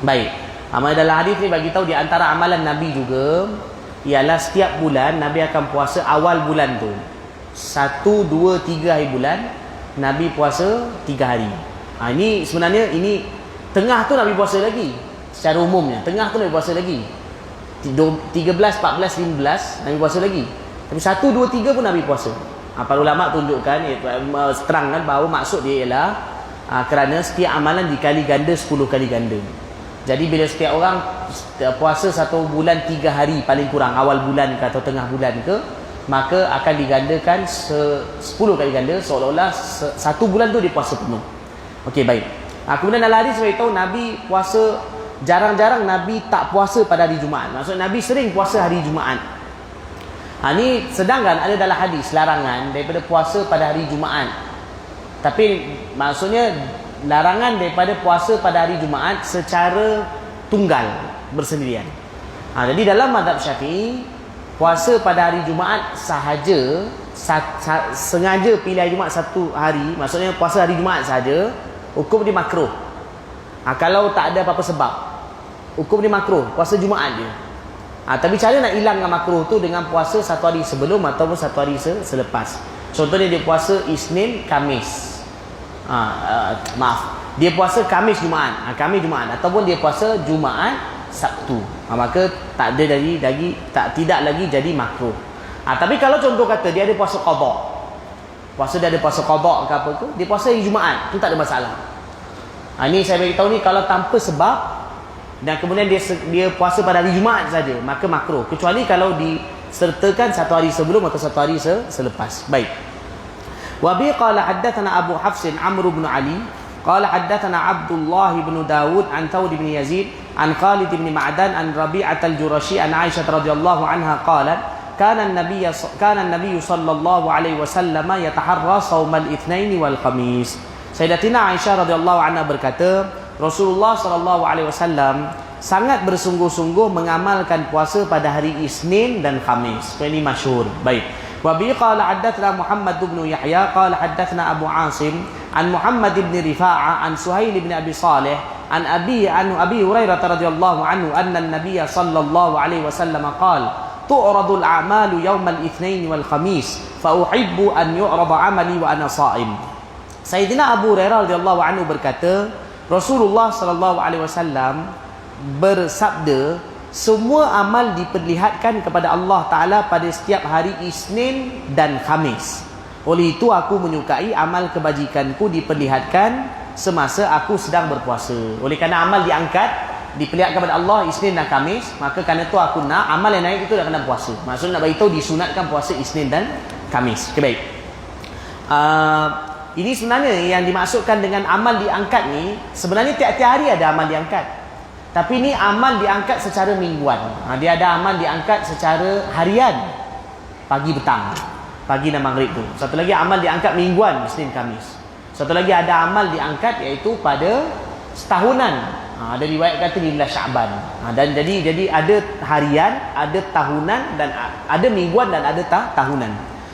Baik. Amal dalam hadis ni bagi tahu di antara amalan Nabi juga ialah setiap bulan Nabi akan puasa awal bulan tu. 1, 2, 3 hari bulan Nabi puasa 3 hari. Ini sebenarnya ini tengah tu Nabi puasa lagi. Secara umumnya tengah tu Nabi puasa lagi. 13, 14, 15 Nabi puasa lagi. Tapi 1, 2, 3 pun Nabi puasa. Para ulama tunjukkan, terangkan bahawa maksud dia ialah kerana setiap amalan dikali ganda 10 kali ganda. Jadi bila setiap orang puasa 1 bulan 3 hari paling kurang, awal bulan ke atau tengah bulan ke, maka akan digandakan 10 kali ganda, seolah-olah 1 bulan tu dia puasa penuh. Okey, baik. Kemudian dalam hadis saya tahu Nabi puasa, jarang-jarang Nabi tak puasa pada hari Jumaat. Maksud Nabi sering puasa hari Jumaat. Ini sedangkan ada dalam hadis larangan daripada puasa pada hari Jumaat. Tapi maksudnya larangan daripada puasa pada hari Jumaat secara tunggal, bersendirian. Jadi dalam mazhab Syafi'i, puasa pada hari Jumaat sahaja, sengaja pilih hari Jumaat 1 hari, maksudnya puasa hari Jumaat sahaja, hukum dia makruh. Kalau tak ada apa-apa sebab, hukum dia makruh, puasa Jumaat dia. Tapi cara nak hilangkan makruh tu dengan puasa 1 hari sebelum ataupun 1 hari selepas. Contohnya dia puasa Isnin, Khamis. Dia puasa Khamis Jumaat, Khamis Jumaat, ataupun dia puasa Jumaat Sabtu. Maka tak ada tidak lagi jadi makruh. Tapi kalau contoh kata dia ada puasa qada. Dia ada puasa qada ke apa tu, dia puasa hari Jumaat, tu tak ada masalah. Ini saya beritahu ni kalau tanpa sebab dan kemudian dia puasa pada hari Jumaat saja, maka makruh. Kecuali kalau disertakan 1 hari sebelum atau 1 hari selepas. Baik. Wabi qala haddatsana Abu Hafsin Amr bin Ali qala haddatsana Abdullah bin Dawud an Thawd bin Yazid an Khalid bin Ma'dan an Rabi'ah al-Jurashi an Aisyah radhiyallahu anha qalat kana an-nabiy sallallahu alaihi wasallam yataharra shaumal itsnain wal khamis. Sayyidatina Aisyah radhiyallahu anha berkata, Rasulullah sallallahu alaihi wasallam sangat bersungguh-sungguh mengamalkan puasa pada hari Isnin dan Khamis. Ini masyhur. Baik. Wa bi qala haddatsana Muhammad bin Yahya qala haddatsana Abu Asim an Muhammad bin Rifa'ah an Suhail bin Abi Salih an Abi Hurairah radhiyallahu anhu anna an-nabiy sallallahu alaihi wasallam qala tu'radu al-a'malu yawm al-itsnain wal khamis fa uhibbu an yu'rada 'amali wa ana sha'im. Sayyidina Abu Hurairah radhiyallahu anhu berkata, Rasulullah sallallahu alaihi wasallam bersabda, semua amal diperlihatkan kepada Allah Ta'ala pada setiap hari Isnin dan Khamis. Oleh itu aku menyukai amal kebajikanku diperlihatkan semasa aku sedang berpuasa. Oleh kerana amal diangkat, diperlihatkan kepada Allah Isnin dan Khamis, maka kerana itu aku nak amal yang naik itu dah kena puasa. Maksudnya nak beritahu disunatkan puasa Isnin dan Khamis. Okay, baik. Ini sebenarnya yang dimaksudkan dengan amal diangkat ni, sebenarnya tiap-tiap hari ada amal diangkat. Tapi ni amal diangkat secara mingguan. Dia ada amal diangkat secara harian, pagi petang, pagi dan maghrib tu. Satu lagi amal diangkat mingguan, Isnin Khamis. Satu lagi ada amal diangkat iaitu pada setahunan. Ada riwayat kata di bulan Sya'ban. Dan jadi ada harian, ada tahunan dan ada mingguan dan ada tahunan.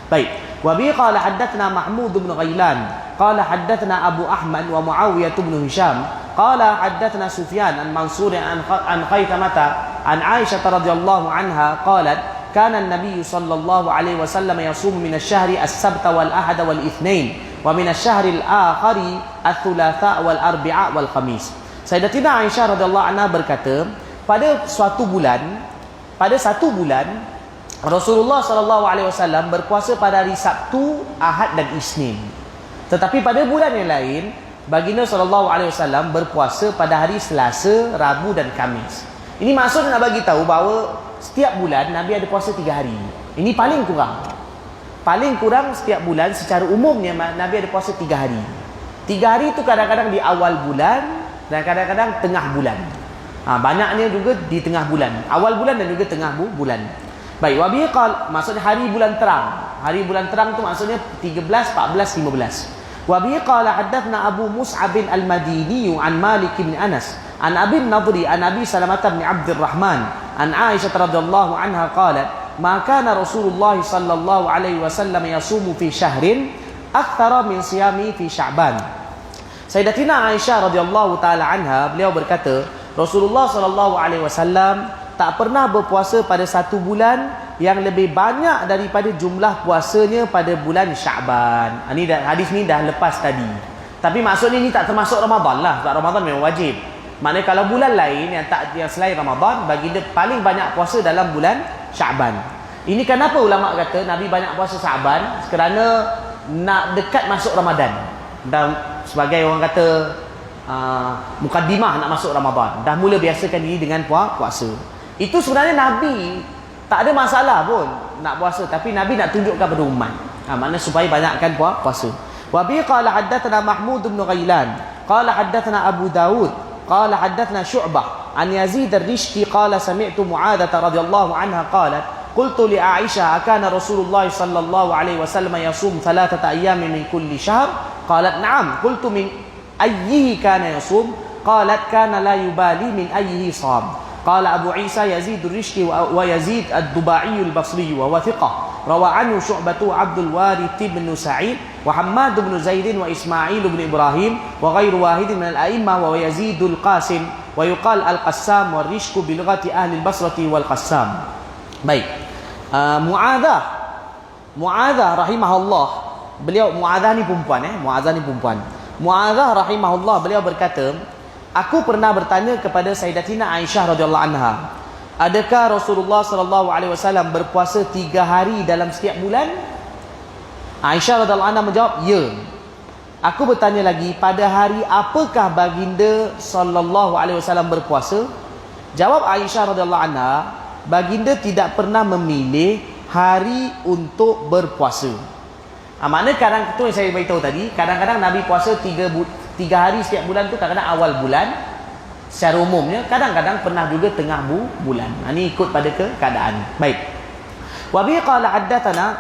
Baik. Wa bi qala haddatsana Mahmud bin Ghailan qala haddatsana Abu Ahmad wa Muawiyah bin Hisham qala haddatsana Sufyan an Mansur an Khaythamah an Aisyah radhiyallahu anha qalat kana an-nabiy sallallahu alaihi wasallam yasum min asy-syahri as-sabt wal ahad wal itsnain wa min asy-syahril akhari ats-tsulatsa wal arbi'a wal khamis. Sayyidatina Aisyah radhiyallahu anha berkata, pada satu bulan Rasulullah sallallahu alaihi wasallam berpuasa pada hari Sabtu, Ahad dan Isnin. Tetapi pada bulan yang lain, baginda sallallahu alaihi wasallam berpuasa pada hari Selasa, Rabu dan Khamis. Ini maksud nak bagi tahu bahawa setiap bulan Nabi ada puasa 3 hari. Ini paling kurang. Paling kurang setiap bulan secara umumnya Nabi ada puasa 3 hari. 3 hari itu kadang-kadang di awal bulan dan kadang-kadang tengah bulan. Banyaknya juga di tengah bulan, awal bulan dan juga tengah bulan. Baik, wa bihi qal, maksudnya hari bulan terang. Hari bulan terang tu maksudnya 13, 14, 15. Wa bihi qala haddatsna Abu Mus'ab al-Madini an Malik bin Anas an Abi Nadri an Abi Salamah bin Abdurrahman an Aisyah radhiyallahu anha qalat ma kana Rasulullah sallallahu alaihi wasallam yasumu fi syahrin akthara min siyami fi Sya'ban. Sayyidatina Aisyah radhiyallahu taala anha, beliau berkata, Rasulullah sallallahu alaihi wasallam tak pernah berpuasa pada satu bulan yang lebih banyak daripada jumlah puasanya pada bulan Sya'ban. Hadis ni dah lepas tadi. Tapi maksudnya ni tak termasuk Ramadan lah. Sebab Ramadan memang wajib. Maknanya kalau bulan lain yang selain Ramadan, bagi dia paling banyak puasa dalam bulan Sya'ban. Ini kenapa ulama kata Nabi banyak puasa Sya'ban? Kerana nak dekat masuk Ramadan. Dan sebagai orang kata mukaddimah nak masuk Ramadan. Dah mula biasakan diri dengan puasa. Itu sebenarnya Nabi tak ada masalah pun nak puasa, tapi Nabi nak tunjukkan pada umat. Maknanya supaya banyakkan puasa. Wa bi qala haddatsana Mahmud bin Ghailan qala haddatsana Abu Daud qala haddatsana Syu'bah an Yazid ar-Rishki qala sami'tu Mu'adzah radhiyallahu anha qalat qultu li Aisyah akana Rasulullah sallallahu alaihi wasallam yasum 3 ayyamin min kulli syahr qalat na'am qultu min ayyihi kana yasum qalat kana la yubali min ayyihi sham. قال أبو عيسى يزيد الرشدي ويزيد الدباعي البصري وهو ثقة روى عنه شعبة عبد الوارث بن سعيد وحماد بن زيد وإسماعيل بن إبراهيم وغير واحد من الأئمة وهو يزيد القاسم ويقال القسام والرشك بلغة أهل البصرة والقسام. Baik, Mu'adzah rahimahullah, beliau Mu'adzah ni perempuan Mu'adzah rahimahullah, beliau berkata, aku pernah bertanya kepada Sayyidatina Aisyah radhiyallahu anha, adakah Rasulullah sallallahu alaihi wasallam berpuasa 3 hari dalam setiap bulan? Aisyah radhiyallahu anha menjawab, ya. Aku bertanya lagi, pada hari apakah baginda sallallahu alaihi wasallam berpuasa? Jawab Aisyah radhiyallahu anha, baginda tidak pernah memilih hari untuk berpuasa. Maknanya kadang itu yang saya beritahu tadi, kadang-kadang Nabi puasa 3 hari setiap bulan tu, kadang-kadang awal bulan secara umumnya, kadang-kadang pernah juga tengah bulan. Ini ikut pada keadaan. Baik. Wa bi qala haddatsana,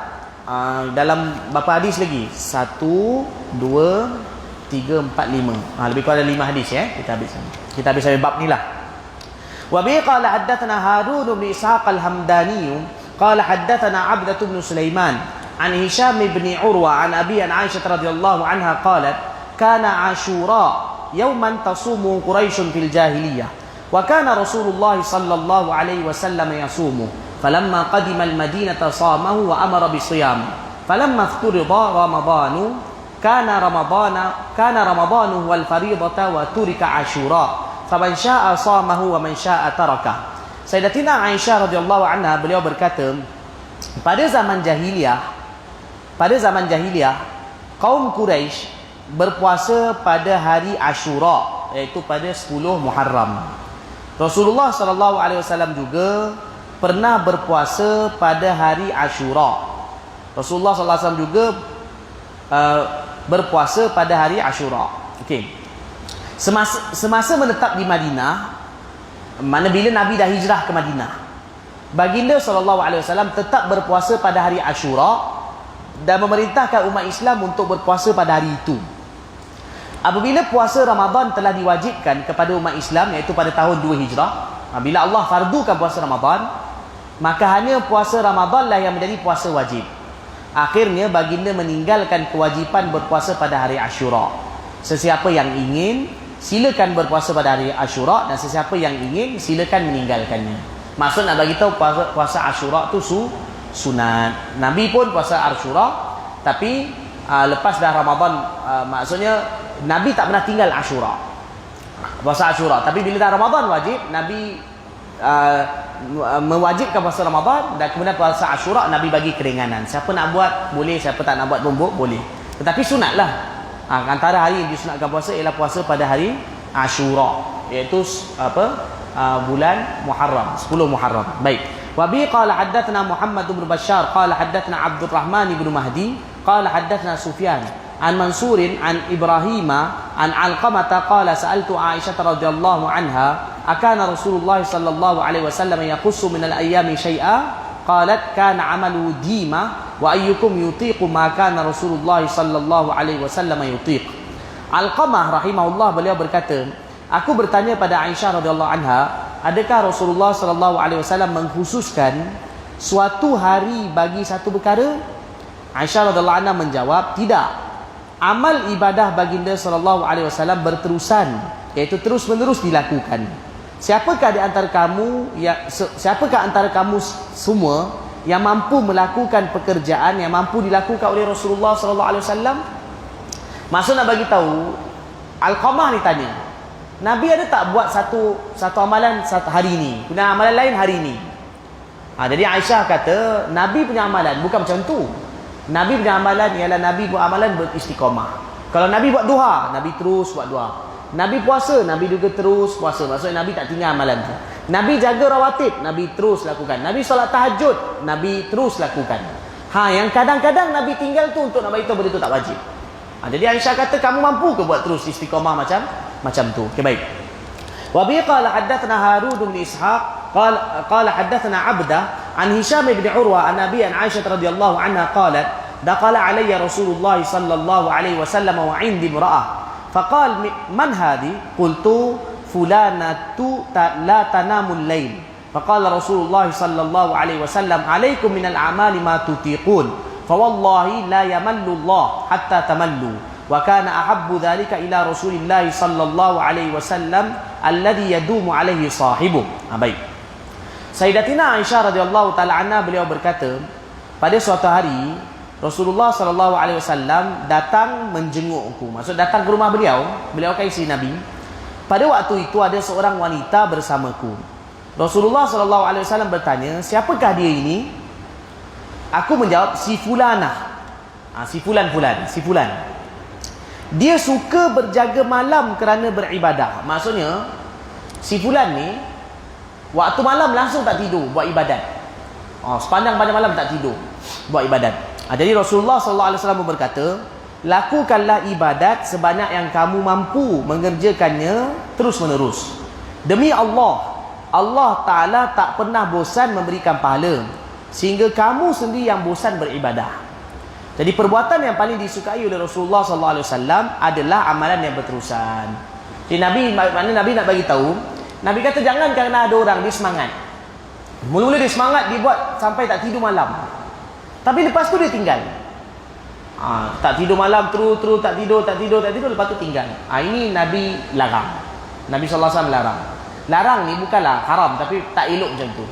dalam berapa hadis lagi? 1 2 3 4 5. Lebih kurang ada 5 hadis ya. Kita habis sampai bab ni lah. Wa bi qala haddatsana Harun bin Ishaq al-Hamdani qala haddatsana Abdah bin Sulaiman an Hisham bin Urwa an Abi an Aisyah radhiyallahu anha qalat kana Ashura yawman tasumu Quraisy fil jahiliyah wa kana Rasulullah sallallahu alaihi wasallam yasumu falamma qadima al-Madinata samahu wa amara bisiyam falamma ifturida Ramadanu kana Ramadanu wal fariidata wa turika Ashura faman syaa'a samahu wa man syaa'a taraka. Sayyidatina Aisyah radhiyallahu anha, beliau berkata, pada zaman jahiliyah kaum Quraisy berpuasa pada hari Ashura, iaitu pada 10 Muharram. Rasulullah sallallahu alaihi wasallam juga pernah berpuasa pada hari Ashura. Rasulullah sallallahu alaihi wasallam juga berpuasa pada hari Ashura. Okey. Semasa menetap di Madinah, mana bila Nabi dah hijrah ke Madinah, baginda sallallahu alaihi wasallam tetap berpuasa pada hari Ashura dan memerintahkan umat Islam untuk berpuasa pada hari itu. Apabila puasa Ramadan telah diwajibkan kepada umat Islam, iaitu pada tahun 2 Hijrah, bila Allah fardukan puasa Ramadan, maka hanya puasa Ramadan lah yang menjadi puasa wajib. Akhirnya baginda meninggalkan kewajipan berpuasa pada hari Ashura. Sesiapa yang ingin, silakan berpuasa pada hari Ashura, dan sesiapa yang ingin, silakan meninggalkannya. Maksud nak bagi tahu puasa Ashura tu sunat. Nabi pun puasa Ashura, tapi lepas dah Ramadan, maksudnya Nabi tak pernah tinggal Ashura, puasa Ashura. Tapi bila dah Ramadan wajib, Nabi mewajibkan puasa Ramadan, dan kemudian puasa Ashura Nabi bagi keringanan. Siapa nak buat boleh, siapa tak nak buat boleh. Tetapi sunatlah. Antara hari yang disunatkan puasa ialah puasa pada hari Ashura, iaitu bulan Muharram, 10 Muharram. Baik. Wa bi qala haddatsana Muhammad bin Bashar qala haddatsana Abdul Rahman bin Mahdi qala haddatsana Sufyan an Mansurin an Ibrahim an Alqamah qala sa'altu Aisyah radhiyallahu anha akana Rasulullah sallallahu alaihi wasallam yaqussu min al-ayyami syai'a qalat kana 'amalu dima wa ayyukum yutiqu ma kana Rasulullah sallallahu alaihi wasallam yutiq. Alqamah rahimahullah, beliau berkata, aku bertanya pada Aisyah radhiyallahu anha, adakah Rasulullah sallallahu alaihi wasallam mengkhususkan suatu hari bagi satu perkara? Aisyah radhiyallahu anha menjawab, tidak. Amal ibadah baginda sallallahu alaihi wasallam berterusan, iaitu terus-menerus dilakukan. Siapakah antara kamu semua yang mampu melakukan pekerjaan yang mampu dilakukan oleh Rasulullah sallallahu alaihi wasallam? Maksud nak bagi tahu, Alqamah ni tanya, Nabi ada tak buat satu amalan satu hari ini, kemudian amalan lain hari ini? Jadi Aisyah kata, Nabi punya amalan bukan macam tu. Nabi punya amalan ialah Nabi buat amalan beristiqamah. Kalau Nabi buat duha, Nabi terus buat duha. Nabi puasa, Nabi juga terus puasa. Maksudnya Nabi tak tinggal amalan tu. Nabi jaga rawatib, Nabi terus lakukan. Nabi solat tahajud, Nabi terus lakukan. Yang kadang-kadang Nabi tinggal tu untuk nak beritahu benda tu tak wajib. Jadi Aisyah kata, kamu mampu ke buat terus istiqamah macam tu? Okey, baik. Wa bi qala haddatsana Harun bin Ishaq qala haddatsana Abdah an Hisham bin Urwa an Abi an Aisyah radhiyallahu anha qalat daqala alayya Rasulullah sallallahu alaihi wasallam wa 'indi imra'ah faqala man hadhi qultu fulanatu la tanamul lail faqala Rasulullah sallallahu alaihi wasallam alaikum minal a'mali ma tutiqun fawallahi la yamallu Allah hatta tamallu wa kana ahabbu dhalika ila Rasulillah sallallahu alaihi wasallam alladhi yadumu alaihi sahibu. Baik. Sayyidatina Aisyah radhiyallahu taala anha, beliau berkata, pada suatu hari Rasulullah sallallahu alaihi wasallam datang menjengukku. Maksud datang ke rumah beliau kan isteri Nabi. Pada waktu itu ada seorang wanita bersamaku. Rasulullah sallallahu alaihi wasallam bertanya, siapakah dia ini? Aku menjawab, si fulanah. Si fulan. Dia suka berjaga malam kerana beribadah. Maksudnya si fulan ni waktu malam langsung tak tidur buat ibadat. Sepanjang malam tak tidur buat ibadat. Jadi Rasulullah sallallahu alaihi wasallam berkata, lakukanlah ibadat sebanyak yang kamu mampu mengerjakannya terus-menerus. Demi Allah Ta'ala tak pernah bosan memberikan pahala, sehingga kamu sendiri yang bosan beribadah. Jadi perbuatan yang paling disukai oleh Rasulullah sallallahu alaihi wasallam adalah amalan yang berterusan. Jadi Nabi nak bagi tahu, Nabi kata jangan kerana ada orang dia semangat. Mula-mula dia semangat, dia buat sampai tak tidur malam. Tapi lepas tu dia tinggal. Tak tidur malam terus tak tidur, lepas tu tinggal. Ini Nabi larang. Nabi sallallahu alaihi wasallam larang. Larang ni bukanlah haram, tapi tak elok macam tu.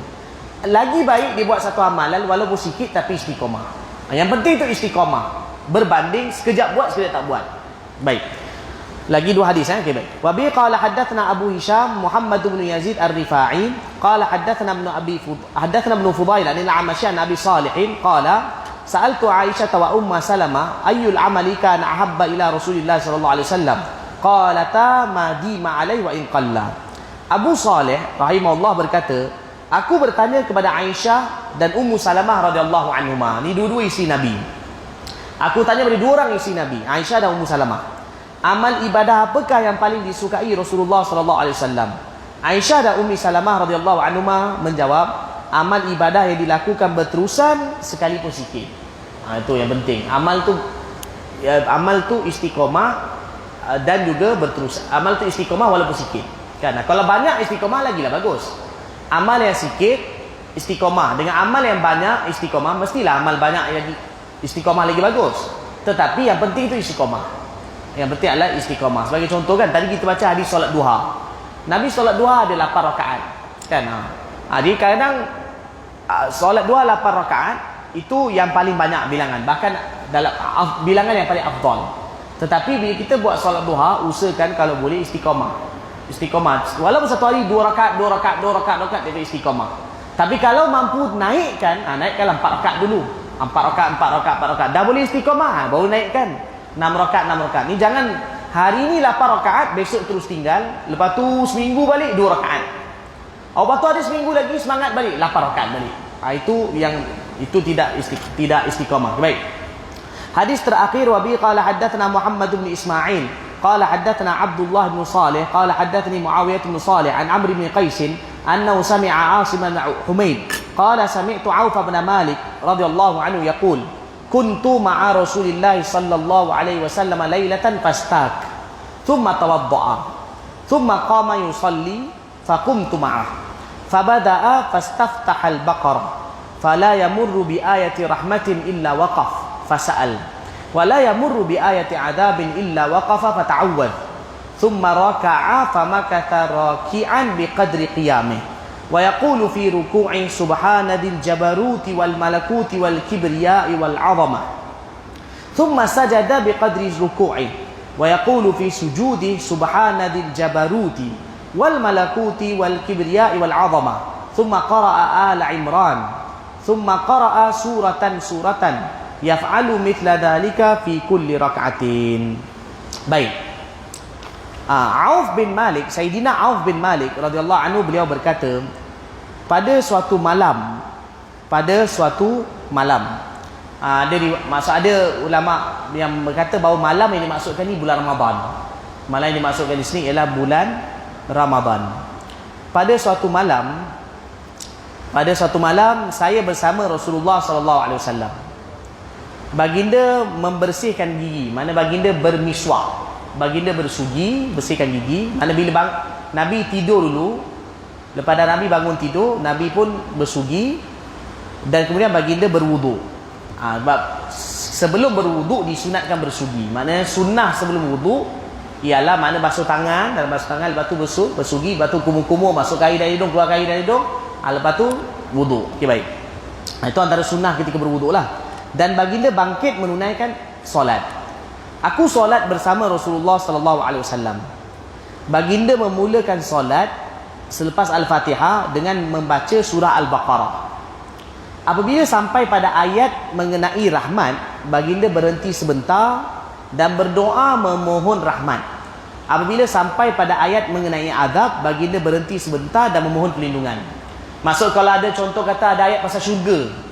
Lagi baik dia buat satu amalan walaupun sikit tapi istiqamah. Yang penting itu istiqamah, berbanding sekejap buat sekejap tak buat. Baik. Lagi dua hadis okey, baik. Wa bi qala haddatsana Abu Hisham Muhammad bin Yazid Ar-Rifa'i qala haddatsana Ibn Fudail an al-Amashi an Abi Salih qala sa'altu Aisyah wa Umma Salamah ayyul amali kana ahabba ila Rasulillah sallallahu alaihi wasallam qalata ma dima alaihi wa in qalla. Abu Salih rahimahullah berkata, aku bertanya kepada Aisyah dan Ummu Salamah radhiyallahu anhuma. Ni dua-dua isteri Nabi. Aku tanya pada dua orang isteri Nabi, Aisyah dan Ummu Salamah. Amal ibadah apakah yang paling disukai Rasulullah sallallahu alaihi wasallam? Aisyah dan Ummu Salamah radhiyallahu anhuma menjawab, amal ibadah yang dilakukan berterusan sekalipun sikit. Itu yang penting. Amal tu istiqamah dan juga berterusan. Amal tu istiqamah walaupun sikit. Kan? Kalau banyak istiqamah lagilah bagus. Amal yang sikit istiqamah, dengan amal yang banyak istiqamah, mestilah amal banyak lagi istiqamah lagi bagus. Tetapi yang penting itu istiqamah. Yang penting adalah istiqamah. Sebagai contoh kan, tadi kita baca hadis solat duha. Nabi solat duha ada 8 rakaat. Kan? Jadi kadang solat duha 8 rakaat, itu yang paling banyak bilangan, bahkan dalam bilangan yang paling afdal. Tetapi bila kita buat solat duha, usahakan kalau boleh istiqamah. Istiqamah. Walaupun satu hari 2 rakaat, dia istiqamah. Tapi kalau mampu naikkan, naikkanlah 4 rakaat dulu. 4 rakaat. Dah boleh istiqamah, baru naikkan 6 rakaat. Ni jangan hari ni 8 rakaat, besok terus tinggal. Lepas tu seminggu balik 2 rakaat. Lepas tu ada seminggu lagi semangat balik 8 rakaat balik. Itu tidak istiqamah. Baik. Hadis terakhir wabi qala haddatsana Muhammad bin Ismail qala haddatsana Abdullah bin Salih qala haddatsani Muawiyah bin Salih an Amr bin Qais annahu sami'a Asim bin Humaid qala sami'tu Auf bin Malik radhiyallahu anhu yaqul kuntu ma'a Rasulillah sallallahu alaihi wasallam lailatan fastak thumma tawadda'a thumma qama yusalli faqumtu ma'ah fabada'a fastaftaha al-baqarah fala yamurru bi ayati rahmatin illa waqaf fasa'al wala yamurru bi ayati adabin illa waqafa fata'awwad thumma raka'a famakatha raki'an biqadri qiyamih wa yaqulu fi ruku'i subhanadil jabaruti wal malakuti wal kibriya'i wal 'azamah thumma sajada biqadri ruku'i wa yaqulu fi sujudi subhanadil jabaruti wal malakuti wal kibriya'i wal 'azamah thumma qara'a ala Imran thumma qara'a suratan yaf'alu mithla dhalika fi kulli rak'atin. Baik. Auf bin Malik, Sayyidina Auf bin Malik radhiyallahu anhu, beliau berkata, pada suatu malam, ada ulama yang berkata bahawa malam yang dimaksudkan ni bulan Ramadan. Malam yang dimaksudkan di sini ialah bulan Ramadan. Pada suatu malam saya bersama Rasulullah sallallahu alaihi wasallam. Baginda membersihkan gigi, mana baginda bermiswak, baginda bersugi, bersihkan gigi. Mana bila Nabi tidur dulu, lepas dah Nabi bangun tidur, Nabi pun bersugi dan kemudian baginda berwuduk. Sebelum berwuduk disunatkan bersugi. Maknanya sunnah sebelum wuduk ialah mana basuh tangan, dan basuh tangan lepas tu bersugi, lepas tu kumur-kumur, masuk air dari hidung, keluar air dari hidung, lepas tu wuduk. Okey, baik. Itu antara sunnah ketika berwuduk lah. Dan baginda bangkit menunaikan solat. Aku solat bersama Rasulullah sallallahu alaihi wasallam. Baginda memulakan solat selepas Al-Fatihah dengan membaca surah Al-Baqarah. Apabila sampai pada ayat mengenai rahmat, baginda berhenti sebentar dan berdoa memohon rahmat. Apabila sampai pada ayat mengenai azab, baginda berhenti sebentar dan memohon perlindungan. Maksud kalau ada contoh kata ada ayat pasal syurga,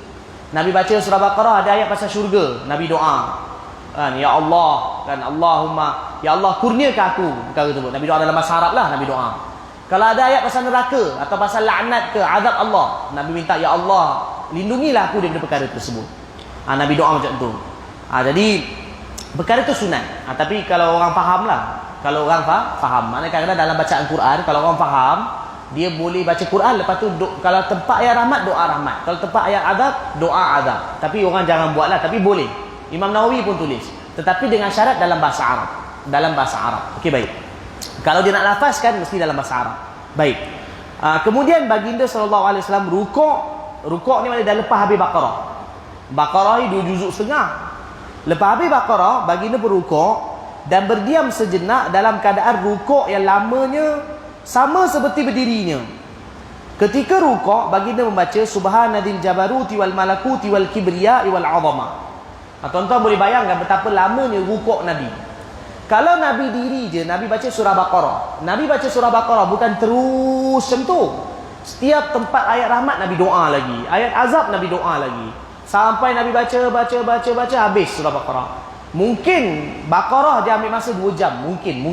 Nabi baca surah Baqarah, ada ayat pasal syurga, Nabi doa kan, ya Allah, kan, Allahumma, ya Allah kurniakan aku perkara tersebut. Nabi doa dalam bahasa Arab lah, Nabi doa. Kalau ada ayat pasal neraka atau pasal laknat ke azab Allah, Nabi minta, ya Allah lindungilah aku daripada perkara tersebut. Nabi doa macam tu. Jadi perkara itu sunat. Tapi kalau orang faham lah, kalau orang faham, maknanya kadang-kadang dalam bacaan Quran, kalau orang faham, dia boleh baca Quran, lepas tu kalau tempat ayat rahmat, doa rahmat. Kalau tempat ayat azab, doa azab. Tapi orang jangan buatlah, tapi boleh. Imam Nawawi pun tulis. Tetapi dengan syarat dalam bahasa Arab. Dalam bahasa Arab. Okey, baik. Kalau dia nak lafazkan, mesti dalam bahasa Arab. Baik. Kemudian baginda SAW rukuk ni mana dah lepas habis Baqarah. Baqarah ni 2 juzuk setengah. Lepas habis Baqarah, baginda berrukuk dan berdiam sejenak dalam keadaan rukuk yang lamanya sama seperti berdirinya. Ketika rukuk, baginda membaca subhanadil jabaruti wal malakuti wal kibriya'i wal 'azamah. Tuan-tuan boleh bayangkan betapa lamanya rukuk Nabi. Kalau Nabi diri je, Nabi baca surah Baqarah. Nabi baca surah Baqarah bukan terus macam tu. Setiap tempat ayat rahmat Nabi doa lagi, ayat azab Nabi doa lagi, sampai Nabi baca habis surah Baqarah. Mungkin Baqarah dia ambil masa 2 jam, mungkin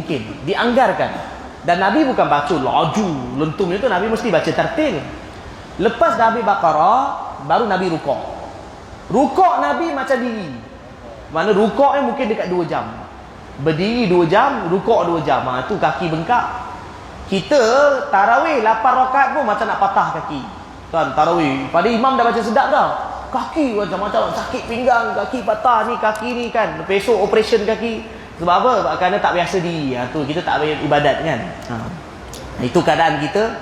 dianggarkan. Dan Nabi bukan baca laju lentum itu, Nabi mesti baca tertil. Lepas dah habis Baqarah, baru Nabi rukuk. Rukuk Nabi macam diri. Mana rukuk ni mungkin dekat 2 jam. Berdiri 2 jam, rukuk 2 jam. Tu kaki bengkak. Kita tarawih 8 rakaat pun macam nak patah kaki. Kan tarawih. Pada imam dah baca sedap dah. Kaki macam-macam, sakit pinggang, kaki patah ni, kaki ni kan. Besok operation kaki. Sebab apa? Kerana tak biasa diri. Tu kita tak biasa ibadat kan. Itu keadaan kita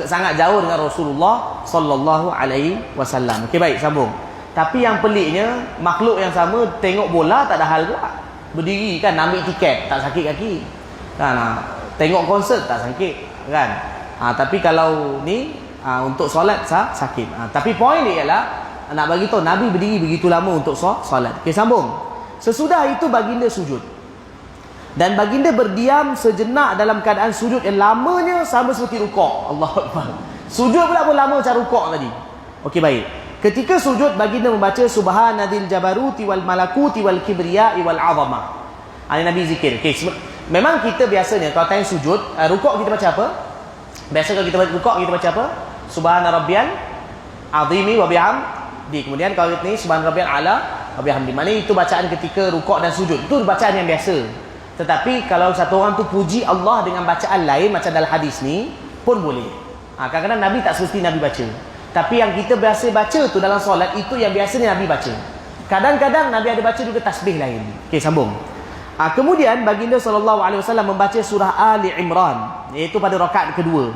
sangat jauh dengan Rasulullah sallallahu alaihi wasallam. Okey, baik, sambung. Tapi yang peliknya, makhluk yang sama tengok bola tak ada hal pula. Berdiri kan, ambil tiket, tak sakit kaki. Kan, tengok konsert tak sakit kan. Tapi kalau ni untuk solat sakit. Tapi poin dia ialah nak bagi tahu Nabi berdiri begitu lama untuk solat. Okey, sambung. Sesudah itu baginda sujud. Dan baginda berdiam sejenak dalam keadaan sujud yang lamanya sama seperti rukuk. Allahu Akbar. Sujud pula pun lama macam rukuk tadi. Okey, baik. Ketika sujud baginda membaca subhanadzil jabaruti wal malakuti wal kibriya'i wal 'azamah. Ini Nabi zikir. Okey, memang kita biasanya kalau tanya sujud, rukuk kita baca apa? Biasa kalau kita baca rukuk kita baca apa? Subhana rabbiyal azimi wa bihamdi. Kemudian kalau ni subhana rabbiyal ala wa bihamdi. Maknanya itu bacaan ketika rukuk dan sujud. Itu bacaan yang biasa. Tetapi kalau satu orang tu puji Allah dengan bacaan lain macam dalam hadis ni pun boleh. Kadang-kadang Nabi tak semesti Nabi baca. Tapi yang kita biasa baca tu dalam solat itu yang biasanya Nabi baca. Kadang-kadang Nabi ada baca juga tasbih lain. Okey, sambung. Kemudian baginda SAW membaca surah Ali Imran, iaitu pada rakaat kedua.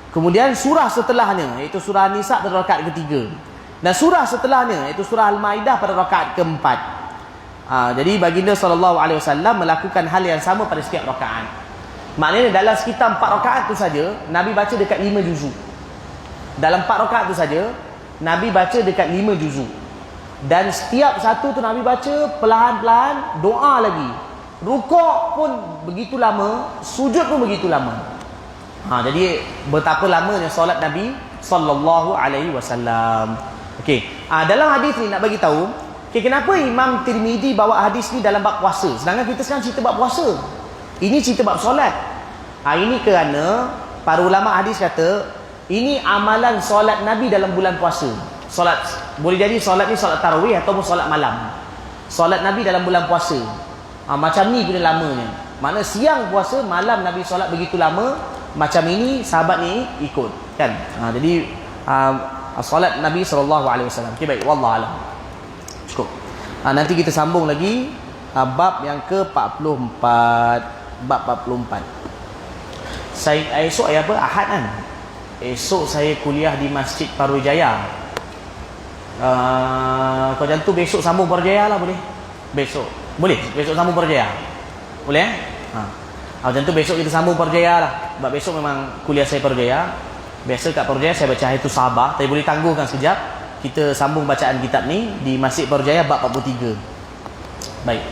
Kemudian surah setelahnya, iaitu surah Nisa pada rakaat ketiga. Dan surah setelahnya, iaitu surah Al-Maidah pada rakaat keempat. Jadi baginda SAW melakukan hal yang sama pada setiap rakaat. Maknanya dalam sekitar 4 rakaat tu saja Nabi baca dekat 5 juzuk. Dalam 4 rakaat tu saja Nabi baca dekat 5 juzuk. Dan setiap satu tu Nabi baca perlahan-lahan, doa lagi. Rukuk pun begitu lama, sujud pun begitu lama. Jadi betapa lamanya solat Nabi sallallahu alaihi wasallam. Okey. Dalam hadis ni nak bagi tahu, kenapa Imam Tirmizi bawa hadis ni dalam bab puasa, sedangkan kita sekarang cerita bab puasa. Ini cerita bab solat. Ini kerana para ulama hadis kata ini amalan solat Nabi dalam bulan puasa. Solat, boleh jadi solat ni solat tarawih ataupun solat malam. Solat Nabi dalam bulan puasa. Macam ni punya lamanya. Maknanya siang puasa, malam Nabi solat begitu lama. Macam ini sahabat ni ikut kan. Jadi solat Nabi SAW. Okay, baik, wallahu a'lam. Cukup. Nanti kita sambung lagi bab yang ke-44. Bab 44. Esok apa? Ahad kan? Esok saya kuliah di Masjid Parujaya. Kalau macam tu besok sambung Parujaya lah, boleh? Besok. Boleh? Besok sambung Parujaya. Boleh eh? Macam tu besok kita sambung Parujaya lah. Sebab besok memang kuliah saya Parujaya. Biasa kat Parujaya saya baca Hayatus Sahabah. Tapi boleh tangguhkan sekejap. Kita sambung bacaan kitab ni di Masjid Parujaya bab 43. Baik.